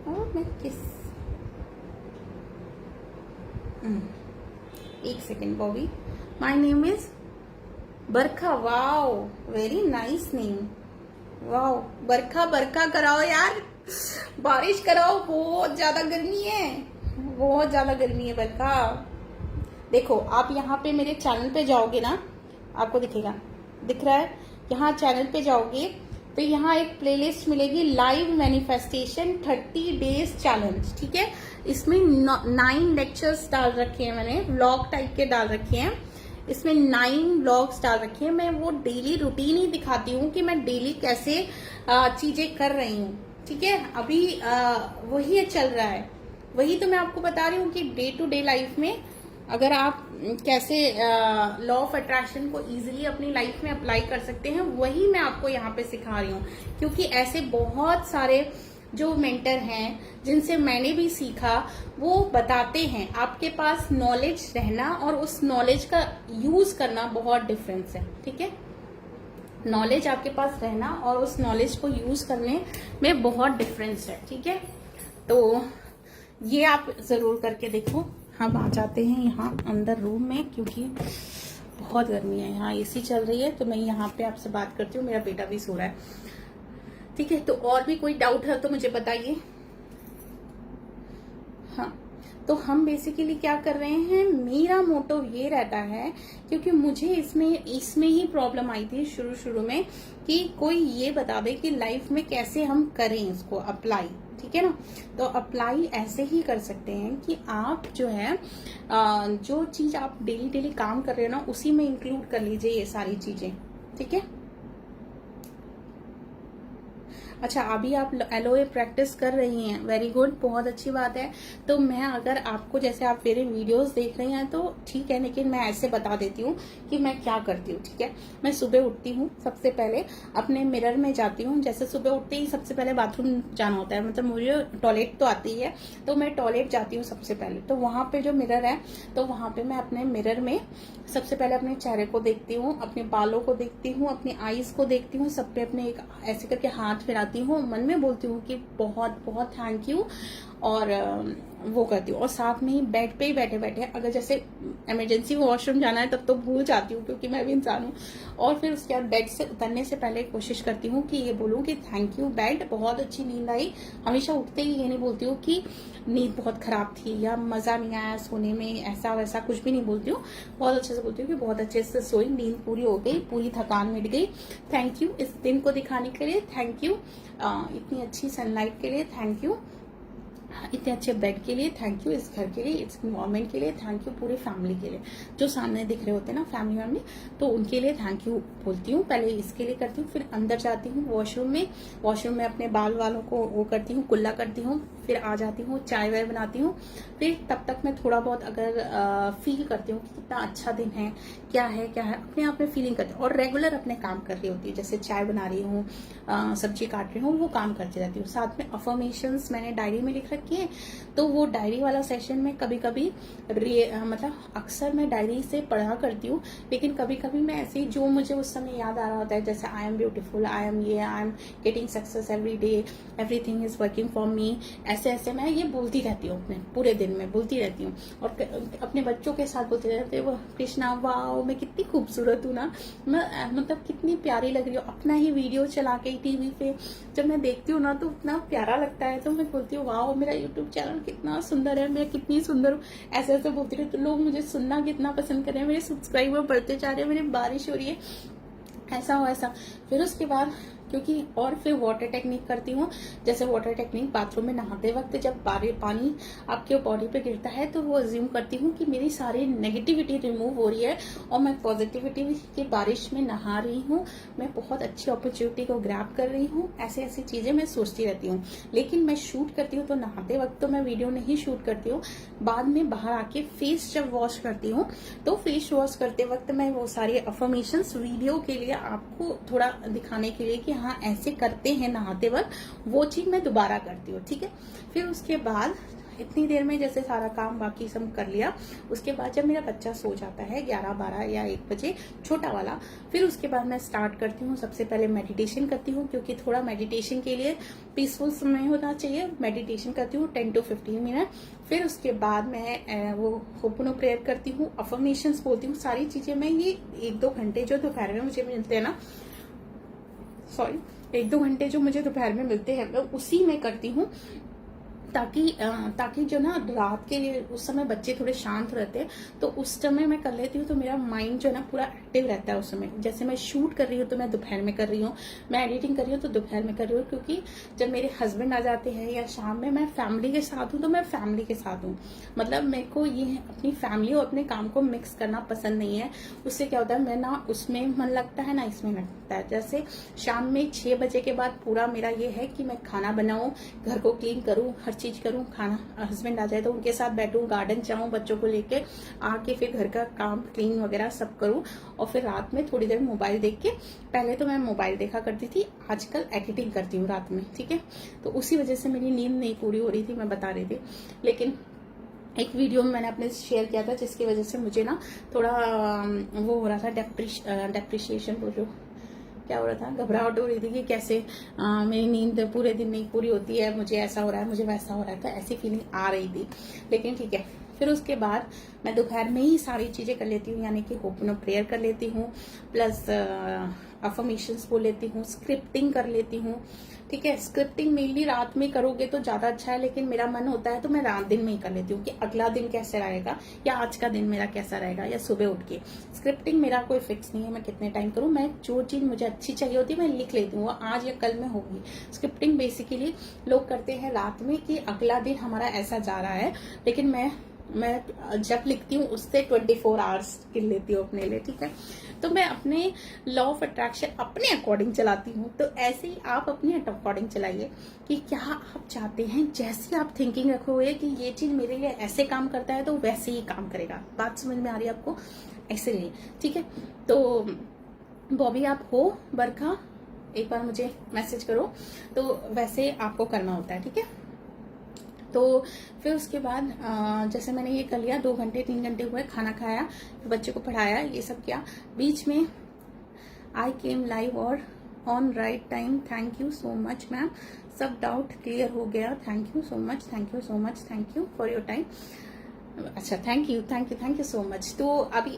Speaker 1: और मैं एक second Bobby, my name is Barkha. Wow very nice name, wow. बरखा बरखा कराओ यार, बारिश कराओ, बहुत ज्यादा गर्मी है, बहुत ज्यादा गर्मी है बरखा। देखो आप यहाँ पे मेरे चैनल पे जाओगे ना, आपको दिखेगा, दिख रहा है। यहाँ चैनल पे जाओगे तो यहाँ एक प्लेलिस्ट मिलेगी, लाइव मैनिफेस्टेशन 30 डेज चैलेंज, ठीक है। इसमें 9 लेक्चर्स डाल रखे हैं मैंने, व्लॉग टाइप के डाल रखे हैं। इसमें 9 व्लॉग्स डाल रखे हैं। मैं वो डेली रूटीन ही दिखाती हूँ कि मैं डेली कैसे चीजें कर रही हूँ, ठीक है। अभी वही चल रहा है, वही तो मैं आपको बता रही हूँ कि डे टू डे लाइफ में अगर आप कैसे लॉ ऑफ अट्रैक्शन को इजीली अपनी लाइफ में अप्लाई कर सकते हैं, वही मैं आपको यहाँ पे सिखा रही हूँ। क्योंकि ऐसे बहुत सारे जो मेंटर हैं जिनसे मैंने भी सीखा, वो बताते हैं आपके पास नॉलेज रहना और उस नॉलेज का यूज करना बहुत डिफरेंस है, ठीक है। नॉलेज आपके पास रहना और उस नॉलेज को यूज करने में बहुत डिफरेंस है, ठीक है। तो ये आप जरूर करके देखो। हम आ जाते हैं यहाँ अंदर रूम में, क्योंकि बहुत गर्मी है, यहाँ एसी चल रही है। तो मैं यहाँ पे आपसे बात करती हूँ, मेरा बेटा भी सो रहा है, ठीक है। तो और भी कोई डाउट है तो मुझे बताइए। हाँ, तो हम बेसिकली क्या कर रहे हैं, मेरा मोटो ये रहता है, क्योंकि मुझे इसमें ही प्रॉब्लम आई थी शुरू में, कि कोई ये बता दे कि लाइफ में कैसे हम करें इसको अप्लाई, ठीक है ना। तो अप्लाई ऐसे ही कर सकते हैं कि आप जो है जो चीज आप डेली काम कर रहे हो ना, उसी में इंक्लूड कर लीजिए ये सारी चीजें, ठीक है। अच्छा, अभी आप एलोए प्रैक्टिस कर रही हैं, वेरी गुड, बहुत अच्छी बात है। तो मैं अगर आपको, जैसे आप मेरे वीडियोस देख रही हैं तो ठीक है, लेकिन मैं ऐसे बता देती हूँ कि मैं क्या करती हूँ, ठीक है। मैं सुबह उठती हूँ, सबसे पहले अपने मिरर में जाती हूँ। जैसे सुबह उठते ही सबसे पहले बाथरूम जाना होता है, मतलब मुझे टॉयलेट तो आती है, तो मैं टॉयलेट जाती हूँ सबसे पहले। तो वहां पे जो मिरर है, तो वहां पे मैं अपने मिरर में सबसे पहले अपने चेहरे को देखती हूँ, अपने बालों को देखती हूँ, अपनी आईज को देखती हूँ, सब पे अपने एक ऐसे करके हाथ फिराती हूँ, मन में बोलती हूँ कि बहुत बहुत थैंक यू, और वो करती हूँ। और साथ में ही बेड पे ही बैठे बैठे, अगर जैसे इमरजेंसी वॉशरूम जाना है तब तो भूल जाती हूँ, क्योंकि मैं भी इंसान हूँ। और फिर उसके बाद बेड से उतरने से पहले कोशिश करती हूँ कि ये बोलूँ कि थैंक यू बेड, बहुत अच्छी नींद आई। हमेशा उठते ही ये नहीं बोलती हूँ कि नींद बहुत खराब थी या मजा नहीं आया सोने में, ऐसा वैसा कुछ भी नहीं बोलती हूँ। बहुत अच्छे से बोलती हूँ कि बहुत अच्छे से सोई, नींद पूरी हो गई, पूरी थकान मिट गई, थैंक यू इस दिन को दिखाने के लिए, थैंक यू इतनी अच्छी सनलाइट के लिए, थैंक यू इतने अच्छे बेड के लिए, थैंक यू इस घर के लिए, इस इन्वायरमेंट के लिए, थैंक यू पूरी फैमिली के लिए, जो सामने दिख रहे होते हैं ना फैमिली में, तो उनके लिए थैंक यू बोलती हूँ। पहले इसके लिए करती हूँ, फिर अंदर जाती हूँ वॉशरूम में अपने बाल वालों को वो करती हूँ, कुल्ला करती हूँ, फिर आ जाती हूँ, चाय वाय बनाती हूँ। फिर तब तक मैं थोड़ा बहुत अगर फील करती हूँ कि कितना अच्छा दिन है, क्या है अपने आप में फीलिंग करती हूँ। और रेगुलर अपने काम कर रही होती है, जैसे चाय बना रही हूँ, सब्जी काट रही हूँ, वो काम करती रहती हूँ। साथ में अफर्मेशंस मैंने डायरी में लिख रखी है, तो वो डायरी वाला सेशन में कभी कभी मतलब अक्सर मैं डायरी से पढ़ा करती हूँ, लेकिन कभी कभी मैं ऐसे ही जो मुझे उस समय याद आ रहा होता है, जैसे I am beautiful, I am getting success every day, everything is working for me, ऐसे ऐसे मैं ये बोलती रहती हूँ, अपने पूरे दिन में बोलती रहती हूँ और अपने बच्चों के साथ बोलते रहते हैं, वो कृष्णा वाओ मैं कितनी खूबसूरत हूँ ना, मैं मतलब कितनी प्यारी लग रही हूँ। अपना ही वीडियो चला के टीवी पे जब मैं देखती हूँ ना तो इतना प्यारा लगता है, तो मैं बोलती हूँ वाओ मेरा यूट्यूब चैनल कितना सुंदर है, मैं कितनी सुंदर हूँ, ऐसे ऐसे बोलती रहती हूँ। लोग मुझे सुनना कितना पसंद कर रहे हैं, मेरे सब्सक्राइबर बढ़ते जा रहे हैं, मेरी बारिश हो रही है, ऐसा हो ऐसा। फिर उसके बाद क्योंकि और फिर वाटर टेक्निक करती हूँ, जैसे वाटर टेक्निक बाथरूम में नहाते वक्त जब पानी आपके बॉडी पे गिरता है तो वो अज्यूम करती हूँ कि मेरी सारी नेगेटिविटी रिमूव हो रही है और मैं पॉजिटिविटी की बारिश में नहा रही हूँ, मैं बहुत अच्छी अपॉर्चुनिटी को ग्रैब कर रही हूँ, ऐसी ऐसी चीजें मैं सोचती रहती हूँ। लेकिन मैं शूट करती हूँ तो नहाते वक्त तो मैं वीडियो नहीं शूट करती हूँ, बाद में बाहर आके फेस जब वॉश करती हूँ तो फेस वॉश करते वक्त मैं वो सारी अफर्मेशंस वीडियो के लिए आपको थोड़ा दिखाने के लिए कि हाँ ऐसे करते हैं नहाते वक्त, वो चीज मैं दोबारा करती हूँ, ठीक है। फिर उसके बाद इतनी देर में जैसे सारा काम बाकी सब कर लिया, उसके बाद जब मेरा बच्चा सो जाता है 11, 12 या 1 बजे, छोटा वाला, फिर उसके बाद मैं स्टार्ट करती हूँ। सबसे पहले मेडिटेशन करती हूँ, क्योंकि थोड़ा मेडिटेशन के लिए पीसफुल समय होना चाहिए। मेडिटेशन करती हूँ 10 to 15 मिनट। फिर उसके बाद मैं वो होपनो प्रेयर करती हूँ, अफर्मेशंस बोलती हूँ, सारी चीजें मैं ये 1-2 घंटे जो दोपहर में मुझे मिलते हैं ना, 1-2 घंटे जो मुझे दोपहर में मिलते हैं मैं उसी में करती हूँ, ताकि जो ना रात के उस समय बच्चे थोड़े शांत रहते हैं, तो उस समय मैं कर लेती हूँ, तो मेरा माइंड जो है ना पूरा एक्टिव रहता है उस समय। जैसे मैं शूट कर रही हूँ तो मैं दोपहर में कर रही हूँ, मैं एडिटिंग कर रही हूँ तो दोपहर में कर रही हूँ, क्योंकि जब मेरे हस्बैंड आ जाते हैं या शाम में मैं फैमिली के साथ हूँ तो मैं फैमिली के साथ हूँ। मतलब मेरे को ये अपनी फैमिली और अपने काम को मिक्स करना पसंद नहीं है। उससे क्या होता है, मैं ना उसमें मन लगता है ना इसमें लगता है। जैसे शाम में 6 बजे के बाद पूरा मेरा ये है कि मैं खाना बनाऊं, घर को क्लीन करूं, हर चीज करूं, खाना, हस्बैंड आ जाए तो उनके साथ बैठूं, गार्डन जाऊं, बच्चों को लेके आके फिर घर का काम क्लीन वगैरह सब करूं, और फिर रात में थोड़ी देर मोबाइल देख के, पहले तो मैं मोबाइल देखा करती थी, आजकल एडिटिंग करती हूँ रात में, ठीक है। तो उसी वजह से मेरी नींद नहीं पूरी हो रही थी, मैं बता रही थी। लेकिन एक वीडियो में मैंने अपने शेयर किया था जिसकी वजह से मुझे ना थोड़ा वो हो रहा था, डेप्रिशिएशन बोलो, क्या हो रहा था, घबराहट हो रही थी कि कैसे मेरी नींद पूरे दिन नहीं पूरी होती है, मुझे ऐसा हो रहा है, मुझे वैसा हो रहा है, तो ऐसी फीलिंग आ रही थी। लेकिन ठीक है, फिर उसके बाद मैं दोपहर में ही सारी चीजें कर लेती हूँ, यानी कि होपनो प्रेयर कर लेती हूँ, प्लस अफर्मेशंस बोल लेती हूँ, स्क्रिप्टिंग कर लेती हूँ, ठीक है। स्क्रिप्टिंग मेनली रात में करोगे तो ज्यादा अच्छा है, लेकिन मेरा मन होता है तो मैं रात दिन में ही कर लेती हूँ कि अगला दिन कैसे रहेगा या आज का दिन मेरा कैसा रहेगा, या सुबह उठ के। स्क्रिप्टिंग मेरा कोई फिक्स नहीं है मैं कितने टाइम करूँ, मैं जो चीज मुझे अच्छी चाहिए होती है मैं लिख लेती हूँ, आज या कल में होगी। स्क्रिप्टिंग बेसिकली लोग करते हैं रात में कि अगला दिन हमारा ऐसा जा रहा है, लेकिन मैं जब लिखती हूँ उससे 24 आवर्स गिन लेती हूँ अपने लिए, ठीक है। तो मैं अपने लॉ ऑफ अट्रैक्शन अपने अकॉर्डिंग चलाती हूँ, तो ऐसे ही आप अपने अकॉर्डिंग चलाइए कि क्या आप चाहते हैं। जैसे आप थिंकिंग रखोगे कि ये चीज मेरे लिए ऐसे काम करता है तो वैसे ही काम करेगा। बात समझ में आ रही है आपको? ऐसे नहीं, ठीक है। तो बॉबी आप हो बरखा, एक बार मुझे मैसेज करो, तो वैसे आपको करना होता है, ठीक है। तो फिर उसके बाद जैसे मैंने ये कर लिया, 2 घंटे 3 घंटे हुए, खाना खाया, बच्चे को पढ़ाया, ये सब किया। बीच में आई केम लाइव और on right time, thank you so much ma'am, सब डाउट क्लियर हो गया, thank you so much, thank you so much, thank you for your time. अच्छा, थैंक यू सो मच। तो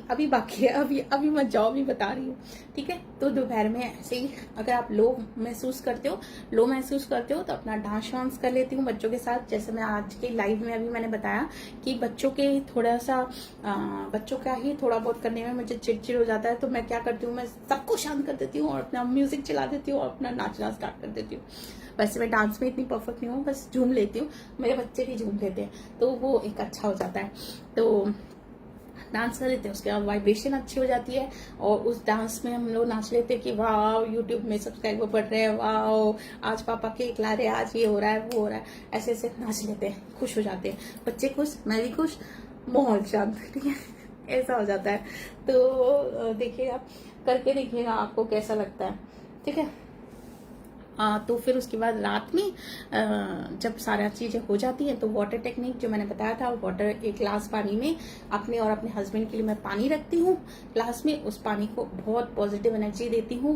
Speaker 1: अभी बाकी है, अभी मत जाओ, अभी बता रही हूँ, ठीक है। तो दोपहर में ऐसे ही अगर आप लो महसूस करते हो तो अपना डांस वांस कर लेती हूँ बच्चों के साथ। जैसे मैं आज के लाइव में अभी मैंने बताया कि बच्चों का ही थोड़ा बहुत करने में मुझे चिड़चिड़ हो जाता है, तो मैं क्या करती हूँ, मैं सबको शांत कर देती हूँ और अपना म्यूजिक चला देती हूँ और अपना नाचना स्टार्ट कर देती हूँ। वैसे मैं डांस में इतनी परफेक्ट नहीं हूँ, बस झूम लेती हूँ, मेरे बच्चे भी झूम लेते हैं, तो वो एक अच्छा हो जाता है। तो डांस कर लेते हैं, उसके बाद वाइब्रेशन अच्छी हो जाती है, और उस डांस में हम लोग नाच लेते हैं कि वाह यूट्यूब में सब्सक्राइबर बढ़ रहे हैं, वाह आज पापा केक ला रहे हैं, आज ये हो रहा है वो हो रहा है, ऐसे ऐसे नाच लेते हैं, खुश हो जाते हैं, बच्चे खुश, मैं भी खुश, माहौल शांत, ठीक है। ऐसा हो जाता है। तो देखिएगा, करके देखिएगा आपको कैसा लगता है, ठीक है। तो फिर उसके बाद रात में जब सारा चीजें हो जाती हैं तो वाटर टेक्निक जो मैंने बताया था, वाटर एक ग्लास पानी में अपने और अपने हस्बैंड के लिए मैं पानी रखती हूँ ग्लास में, उस पानी को बहुत पॉजिटिव एनर्जी देती हूँ,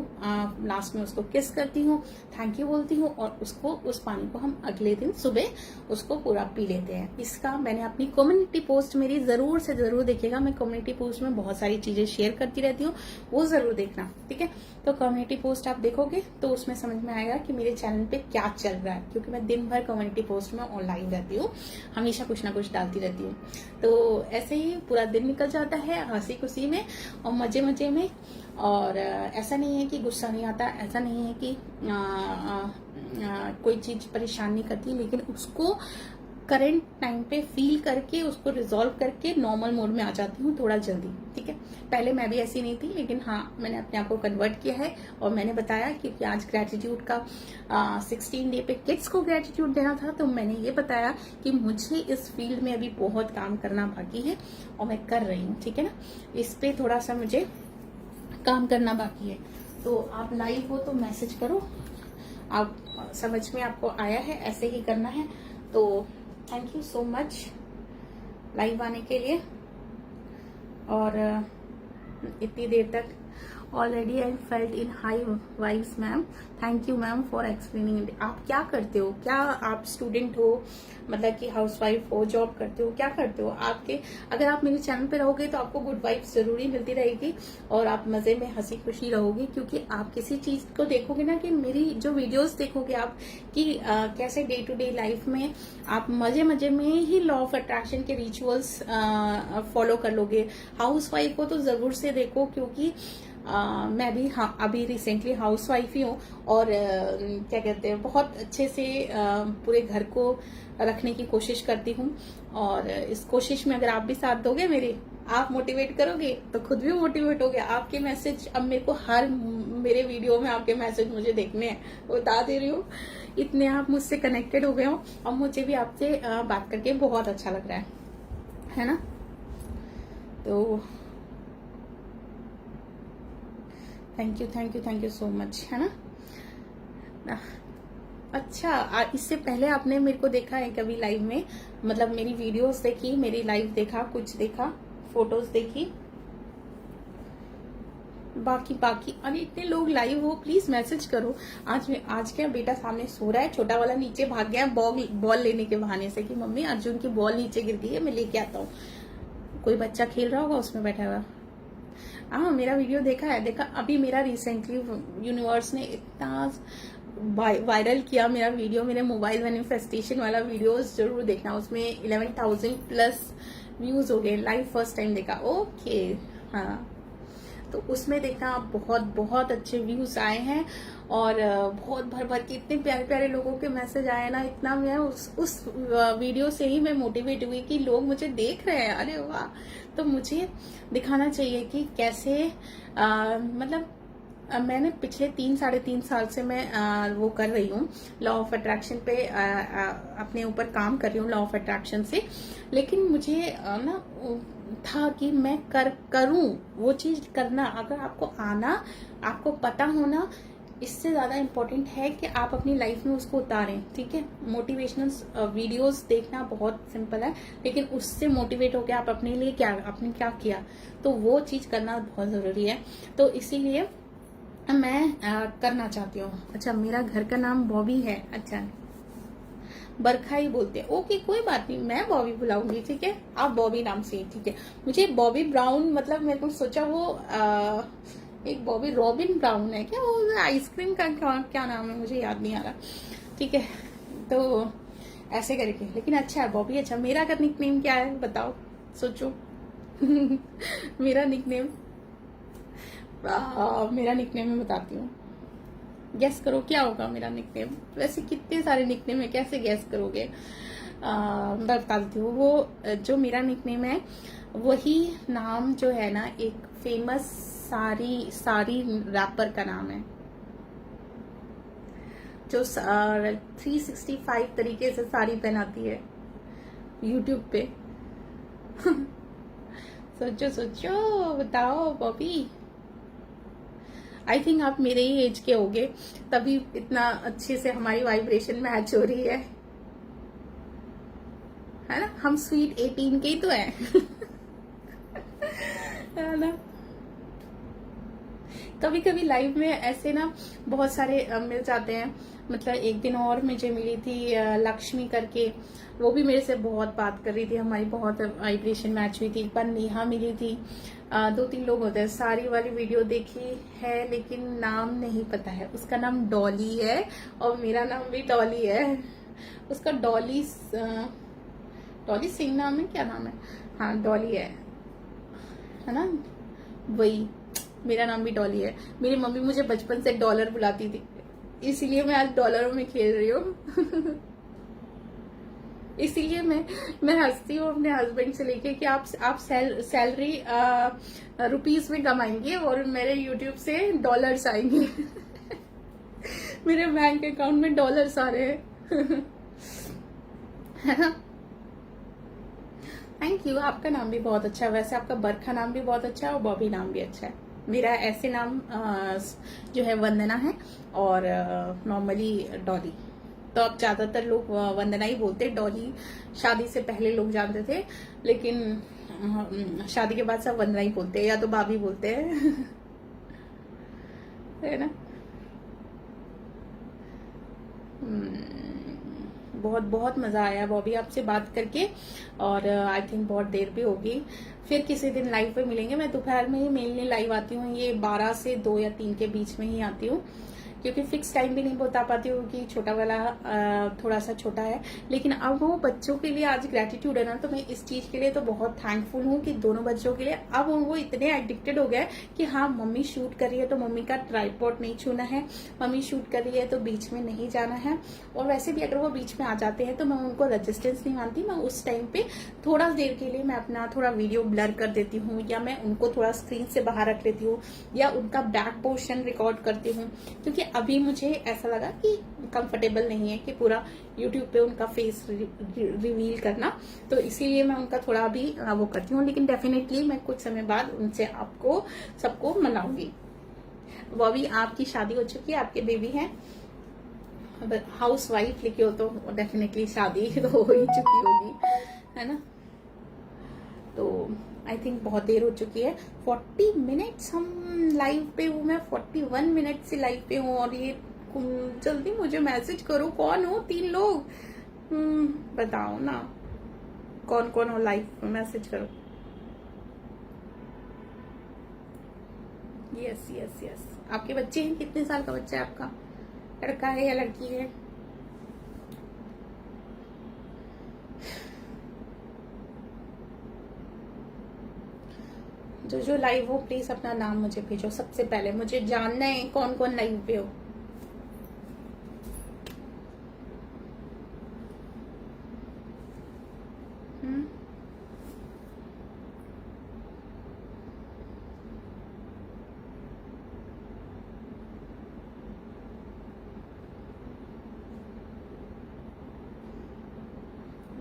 Speaker 1: लास्ट में उसको किस करती हूँ, थैंक यू बोलती हूँ, और उसको उस पानी को हम अगले दिन सुबह उसको पूरा पी लेते हैं। इसका मैंने अपनी कम्युनिटी पोस्ट मेरी जरूर से जरूर देखिएगा, मैं कम्युनिटी पोस्ट में बहुत सारी चीजें शेयर करती रहती हूँ, वो जरूर देखना, ठीक है। तो कम्युनिटी पोस्ट आप देखोगे तो उसमें समझ में आएगा कि मेरे चैनल पे क्या चल रहा है, क्योंकि मैं दिन भर कम्युनिटी पोस्ट में ऑनलाइन रहती हूँ, हमेशा कुछ ना कुछ डालती रहती हूँ। तो ऐसे ही पूरा दिन निकल जाता है हंसी खुशी में और मजे मजे में। और ऐसा नहीं है कि गुस्सा नहीं आता, ऐसा नहीं है कि कोई चीज परेशान नहीं करती, लेकिन उसको करंट टाइम पे फील करके उसको रिजॉल्व करके नॉर्मल मोड में आ जाती हूँ थोड़ा जल्दी, ठीक है। पहले मैं भी ऐसी नहीं थी, लेकिन हाँ मैंने अपने आप को कन्वर्ट किया है। और मैंने बताया क्योंकि आज ग्रेटिट्यूड का 16 डे पे किड्स को ग्रेटिट्यूड देना था, तो मैंने ये बताया कि मुझे इस फील्ड में अभी बहुत काम करना बाकी है और मैं कर रही हूँ, ठीक है ना। इस पे थोड़ा सा मुझे काम करना बाकी है। तो आप लाइव हो तो मैसेज करो, आप समझ में आपको आया है, ऐसे ही करना है। तो thank you so much live आने के लिए। और इतनी देर तक already I felt in high vibes ma'am, thank you ma'am for explaining. आप क्या करते हो, क्या आप स्टूडेंट हो, मतलब कि हाउसवाइफ हो, जॉब करते हो, क्या करते हो? आपके अगर आप मेरे चैनल पे रहोगे तो आपको गुड वाइब्स जरूरी मिलती रहेगी और आप मजे में हंसी खुशी रहोगे, क्योंकि आप किसी चीज को देखोगे ना, कि मेरी जो वीडियोस देखोगे आप कि कैसे डे टू डे लाइफ में आप मजे मजे में ही लॉ ऑफ अट्रैक्शन के रिचुअल्स फॉलो कर लोगे। हाउसवाइफ को तो जरूर से देखो, क्योंकि मैं भी अभी रिसेंटली हाउस वाइफ ही हूँ और क्या कहते हैं बहुत अच्छे से पूरे घर को रखने की कोशिश करती हूँ। और इस कोशिश में अगर आप भी साथ दोगे मेरे, आप मोटिवेट करोगे तो खुद भी मोटिवेट होगे। आपके मैसेज अब मेरे को हर मेरे वीडियो में आपके मैसेज मुझे देखने हैं, बता दे रही हूँ। इतने आप मुझसे कनेक्टेड हो गए हो और मुझे भी आपसे बात करके बहुत अच्छा लग रहा है ना। तो थैंक यू सो मच, है ना। अच्छा, इससे पहले आपने मेरे को देखा है कभी लाइव में, मतलब मेरी वीडियोस देखी, मेरी लाइव देखा, कुछ देखा, फोटोज देखी? बाकी अरे इतने लोग लाइव हो, प्लीज मैसेज करो। आज क्या बेटा सामने सो रहा है, छोटा वाला नीचे भाग गया बॉल लेने के बहाने से कि मम्मी अर्जुन की बॉल नीचे गिर गई है, मैं लेके आता हूँ। कोई बच्चा खेल रहा होगा उसमें बैठा हुआ। हाँ, मेरा वीडियो देखा है, देखा अभी मेरा रिसेंटली यूनिवर्स ने इतना वायरल किया मेरा वीडियो, मेरे मोबाइल मैनिफेस्टेशन वाला वीडियोस जरूर देखना, उसमें 11,000 प्लस व्यूज हो गए, लाइव फर्स्ट टाइम देखा। ओके, हाँ, तो उसमें देखना बहुत अच्छे व्यूज आए हैं और बहुत भर के इतने प्यारे प्यारे लोगों के मैसेज आए ना, इतना मैं उस वीडियो से ही मैं मोटिवेट हुई कि लोग मुझे देख रहे हैं, अरे वाह। तो मुझे दिखाना चाहिए कि कैसे मतलब मैंने पिछले 3-3.5 साल से मैं वो कर रही हूँ, लॉ ऑफ अट्रैक्शन पे अपने ऊपर काम कर रही हूँ, लॉ ऑफ अट्रैक्शन से। लेकिन मुझे ना था कि मैं करूं वो चीज करना। अगर आपको आना, आपको पता होना, इससे ज्यादा इम्पोर्टेंट है कि आप अपनी लाइफ में उसको उतारें, ठीक है। मोटिवेशनल वीडियोस देखना बहुत सिंपल है, लेकिन उससे मोटिवेट होकर आप अपने लिए आपने क्या किया, तो वो चीज करना बहुत जरूरी है। तो इसीलिए मैं करना चाहती हूँ। अच्छा, मेरा घर का नाम बॉबी है, अच्छा बरखा ही बोलते हैं, ओके कोई बात नहीं, मैं बॉबी बुलाऊंगी, ठीक है, आप बॉबी नाम से, ठीक है। मुझे बॉबी ब्राउन, मतलब मेरे को सोचा वो एक बॉबी रॉबिन ब्राउन है क्या, वो आइसक्रीम का क्या नाम है, मुझे याद नहीं आ रहा, ठीक है। तो ऐसे करके, लेकिन अच्छा है बॉबी। अच्छा, मेरा का निकनेम क्या है बताओ, सोचो। मेरा निकनेम मैं बताती हूँ, गैस करो क्या होगा मेरा निकनेम। वैसे कितने सारे निकनेम है, कैसे गैस करोगे। मैं बता देती हूँ, वो जो मेरा निकनेम है वही नाम जो है ना, एक फेमस सारी रैपर का नाम है, जो 365 तरीके से साड़ी पहनाती है यूट्यूब पे। सोचो बताओ बॉबी। आई थिंक आप मेरे ही एज के होगे, तभी इतना अच्छे से हमारी वाइब्रेशन मैच हो रही है ना। हम स्वीट 18 के ही तो हैं है ना। कभी कभी लाइफ में ऐसे ना बहुत सारे मिल जाते हैं। मतलब एक दिन और मुझे मिली थी लक्ष्मी करके, वो भी मेरे से बहुत बात कर रही थी, हमारी बहुत वाइब्रेशन मैच हुई थी। एक बार नेहा मिली थी, 2-3 लोग होते हैं। सारी वाली वीडियो देखी है लेकिन नाम नहीं पता है। उसका नाम डॉली है और मेरा नाम भी डॉली है। उसका डॉली सिंह नाम है, क्या नाम है, हाँ डॉली है ना, वही। मेरा नाम भी डॉली है। मेरी मम्मी मुझे बचपन से डॉलर बुलाती थी, इसीलिए मैं आज डॉलरों में खेल रही हूँ इसीलिए मैं हंसती हूँ अपने हस्बैंड से लेके कि आप सैलरी रुपीस में कमाएंगे और मेरे यूट्यूब से डॉलर्स आएंगे मेरे बैंक अकाउंट में डॉलर्स आ रहे हैं है ना। Thank you. आपका नाम भी बहुत अच्छा है, वैसे आपका बरखा नाम भी बहुत अच्छा है और बॉबी नाम भी अच्छा है। मेरा ऐसे नाम जो है वंदना है और नॉर्मली डॉली। तो अब ज्यादातर लोग वंदना ही बोलते, डॉली शादी से पहले लोग जानते थे, लेकिन शादी के बाद सब वंदना ही बोलते हैं या तो भाभी बोलते हैं है ना। बहुत बहुत मजा आया बॉबी आपसे बात करके, और आई थिंक बहुत देर भी होगी। फिर किसी दिन लाइव पे मिलेंगे। मैं दोपहर में ही मेनली लाइव आती हूँ, ये 12 से 2 या 3 के बीच में ही आती हूँ, क्योंकि फिक्स टाइम भी नहीं बता पाती हूँ कि छोटा वाला थोड़ा सा छोटा है। लेकिन अब वो बच्चों के लिए आज ग्रेटिट्यूड है ना, तो मैं इस चीज के लिए तो बहुत थैंकफुल हूँ कि दोनों बच्चों के लिए अब वो इतने एडिक्टेड हो गए कि हाँ मम्मी शूट कर रही है तो मम्मी का ट्राइपॉड नहीं छूना है, मम्मी शूट कर रही है तो बीच में नहीं जाना है। और वैसे भी अगर वो बीच में आ जाते हैं तो मैं उनको रेजिस्टेंस नहीं मानती, मैं उस टाइम पे थोड़ा देर के लिए मैं अपना थोड़ा वीडियो ब्लर कर देती हूँ, या मैं उनको थोड़ा स्क्रीन से बाहर रख लेती हूँ, या उनका बैक पोर्शन रिकॉर्ड करती हूँ, क्योंकि अभी मुझे ऐसा लगा कि कंफर्टेबल नहीं है कि पूरा यूट्यूब पे उनका फेस रिवील करना, तो इसीलिए मैं उनका थोड़ा भी वो करती हूँ। लेकिन डेफिनेटली मैं कुछ समय बाद उनसे आपको सबको मनाऊंगी। वो भी आपकी शादी हो चुकी है, आपके बेबी हैं, हाउस वाइफ लिखी हो तो डेफिनेटली शादी तो हो ही चुकी होगी, है ना। तो आई थिंक बहुत देर हो चुकी है, 40 मिनट्स हम लाइव पे हूँ, मैं 41 मिनट से लाइव पे हूँ। और ये जल्दी मुझे मैसेज करो, कौन हो 3 लोग, बताओ ना कौन कौन हो लाइव पे, मैसेज करो। Yes yes yes. आपके बच्चे हैं, कितने साल का बच्चा है आपका, लड़का है या लड़की है? जो लाइव हो प्लीज अपना नाम मुझे भेजो, सबसे पहले मुझे जानना है कौन कौन लाइव पे हो।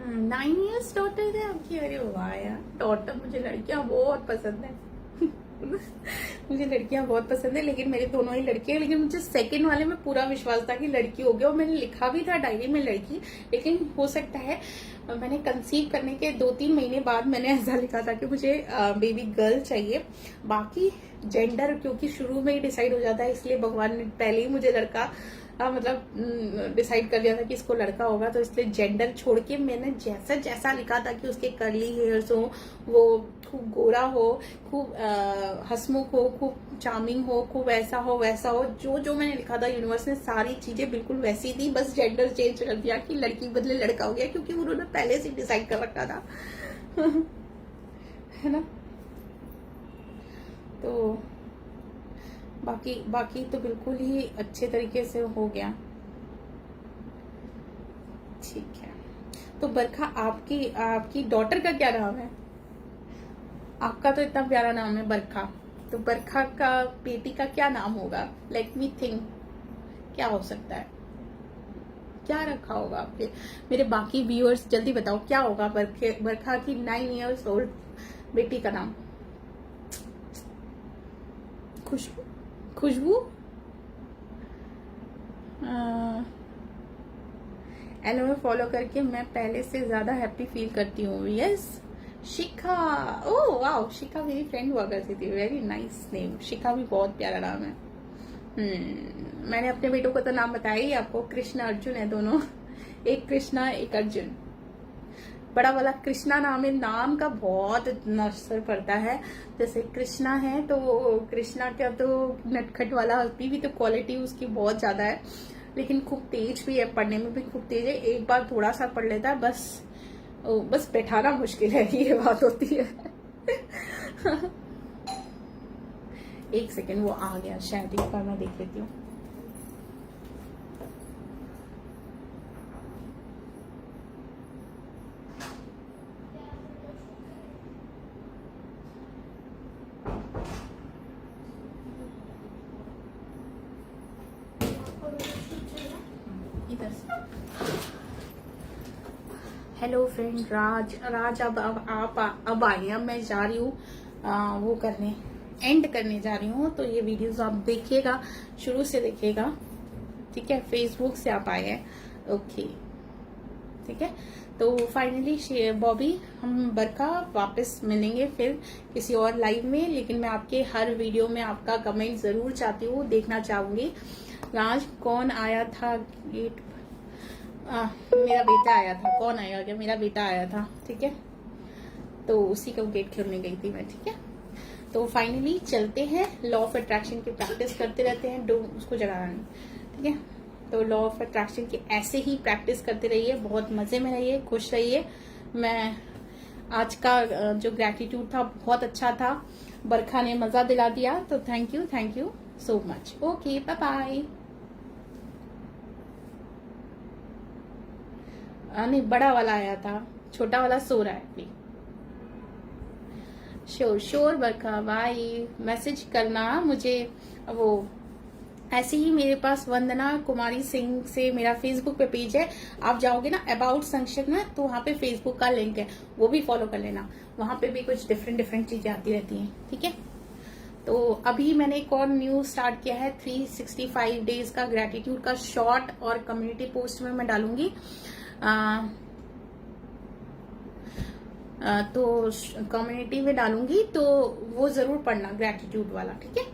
Speaker 1: नाइन ईयर्स डॉटर है आपकी? अरे वाह यार, डॉटर, मुझे लड़कियां बहुत पसंद है मुझे लड़कियां बहुत पसंद है, लेकिन मेरे दोनों ही लड़के हैं। लेकिन मुझे सेकंड वाले में पूरा विश्वास था कि लड़की हो गया, और मैंने लिखा भी था डायरी में लड़की, लेकिन हो सकता है मैंने कंसीव करने के 2-3 महीने बाद मैंने ऐसा लिखा था कि मुझे बेबी गर्ल चाहिए। बाकी जेंडर क्योंकि शुरू में ही डिसाइड हो जाता है, इसलिए भगवान ने पहले ही मुझे लड़का मतलब डिसाइड कर दिया था कि इसको लड़का होगा, तो इसलिए जेंडर छोड़ के मैंने जैसा जैसा लिखा था कि उसके कर्ली हेयर्स हो, वो खूब गोरा हो, खूब हंसमुख हो, खूब चार्मिंग हो, खूब ऐसा हो वैसा हो, जो जो मैंने लिखा था यूनिवर्स ने सारी चीजें बिल्कुल वैसी थी, बस जेंडर चेंज कर दिया कि लड़की बदले लड़का हो गया, क्योंकि उन्होंने पहले से डिसाइड कर रखा था है ना। तो बाकी तो बिल्कुल ही अच्छे तरीके से हो गया। ठीक है, तो बरखा आपकी डॉटर का क्या नाम है? आपका तो इतना प्यारा नाम है बरखा, तो बरखा का बेटी का क्या नाम होगा? लेट मी थिंक, क्या हो सकता है, क्या रखा होगा आपके मेरे बाकी व्यूअर्स, जल्दी बताओ क्या होगा बरखा की 9 ईयर्स ओल्ड बेटी का नाम? खुशबू? खुशबू एलो में फॉलो करके मैं पहले से ज्यादा हैप्पी फील करती हूँ। यस शिखा, ओह वाओ, शिखा मेरी फ्रेंड हुआ करती थी। वेरी नाइस नेम, शिखा भी बहुत प्यारा नाम है। मैंने अपने बेटों को तो नाम बताया ही आपको, कृष्ण अर्जुन है दोनों। एक कृष्णा एक अर्जुन। बड़ा वाला कृष्णा नाम है, नाम का बहुत असर पड़ता है। जैसे कृष्णा है तो कृष्णा का तो नटखट वाला, अभी भी तो क्वालिटी उसकी बहुत ज्यादा है, लेकिन खूब तेज भी है, पढ़ने में भी खूब तेज है। एक बार थोड़ा सा पढ़ लेता है, बस बैठाना मुश्किल है, ये बात होती है। एक सेकेंड, वो आ गया शायद, एक बार मैं देख लेती हूँ। इधर से। हेलो फ्रेंड राज अब आई। अब मैं जा रही हूँ वो करने, एंड करने जा रही हूँ। तो ये वीडियोस आप देखिएगा, शुरू से देखिएगा, ठीक है। फेसबुक से आप आए हैं, ओके, ठीक है। तो फाइनली बॉबी, हम बरका वापस मिलेंगे फिर किसी और लाइव में, लेकिन मैं आपके हर वीडियो में आपका कमेंट जरूर चाहती हूँ, देखना चाहूंगी। राज कौन आया था गेट? मेरा बेटा आया था। कौन आया गया? मेरा बेटा आया था, ठीक है। तो उसी का गेट खोलने गई थी मैं, ठीक है। तो फाइनली चलते हैं, लॉ ऑफ अट्रैक्शन की प्रैक्टिस करते रहते हैं, उसको जगाना नहीं, ठीक है। तो लॉ ऑफ अट्रैक्शन की ऐसे ही प्रैक्टिस करते रहिए, बहुत मजे में रहिए, खुश रहिए। मैं आज का जो ग्रैटिट्यूड था बहुत अच्छा था, बरखा ने मजा दिला दिया, तो thank you so much. Okay, bye bye. नहीं, बड़ा वाला आया था, छोटा वाला सो रहा है अभी। श्योर बरखा, बाय। मैसेज करना मुझे, वो ऐसे ही मेरे पास वंदना कुमारी सिंह से मेरा फेसबुक पे पेज है, आप जाओगे ना अबाउट संक्षिप्त में, तो वहां पे फेसबुक का लिंक है, वो भी फॉलो कर लेना। वहां पे भी कुछ डिफरेंट चीजें आती रहती हैं, ठीक है। तो अभी मैंने एक और न्यूज स्टार्ट किया है, 365 डेज का ग्रेटिट्यूड का शॉर्ट और कम्युनिटी पोस्ट में मैं डालूंगी। तो कम्युनिटी में डालूंगी, तो वो जरूर पढ़ना, ग्रेटिट्यूड वाला, ठीक है।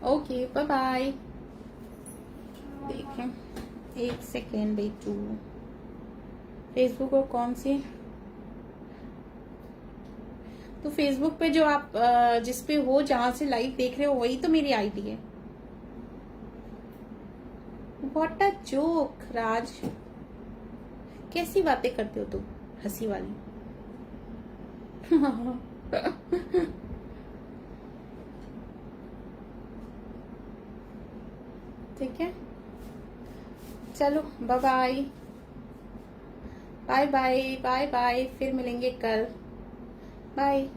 Speaker 1: Okay, bye bye. देखें, एक सेकेंड बेटू, फेसबुक और कौन सी? तो फेसबुक पे जो आप जिस पे हो, जहां से लाइव देख रहे हो, वही तो मेरी आईडी है। व्हाट अ जोक राज, कैसी बातें करते हो तुम, हंसी वाली। ठीक है, चलो bye bye, bye bye bye bye, फिर मिलेंगे कल, बाय।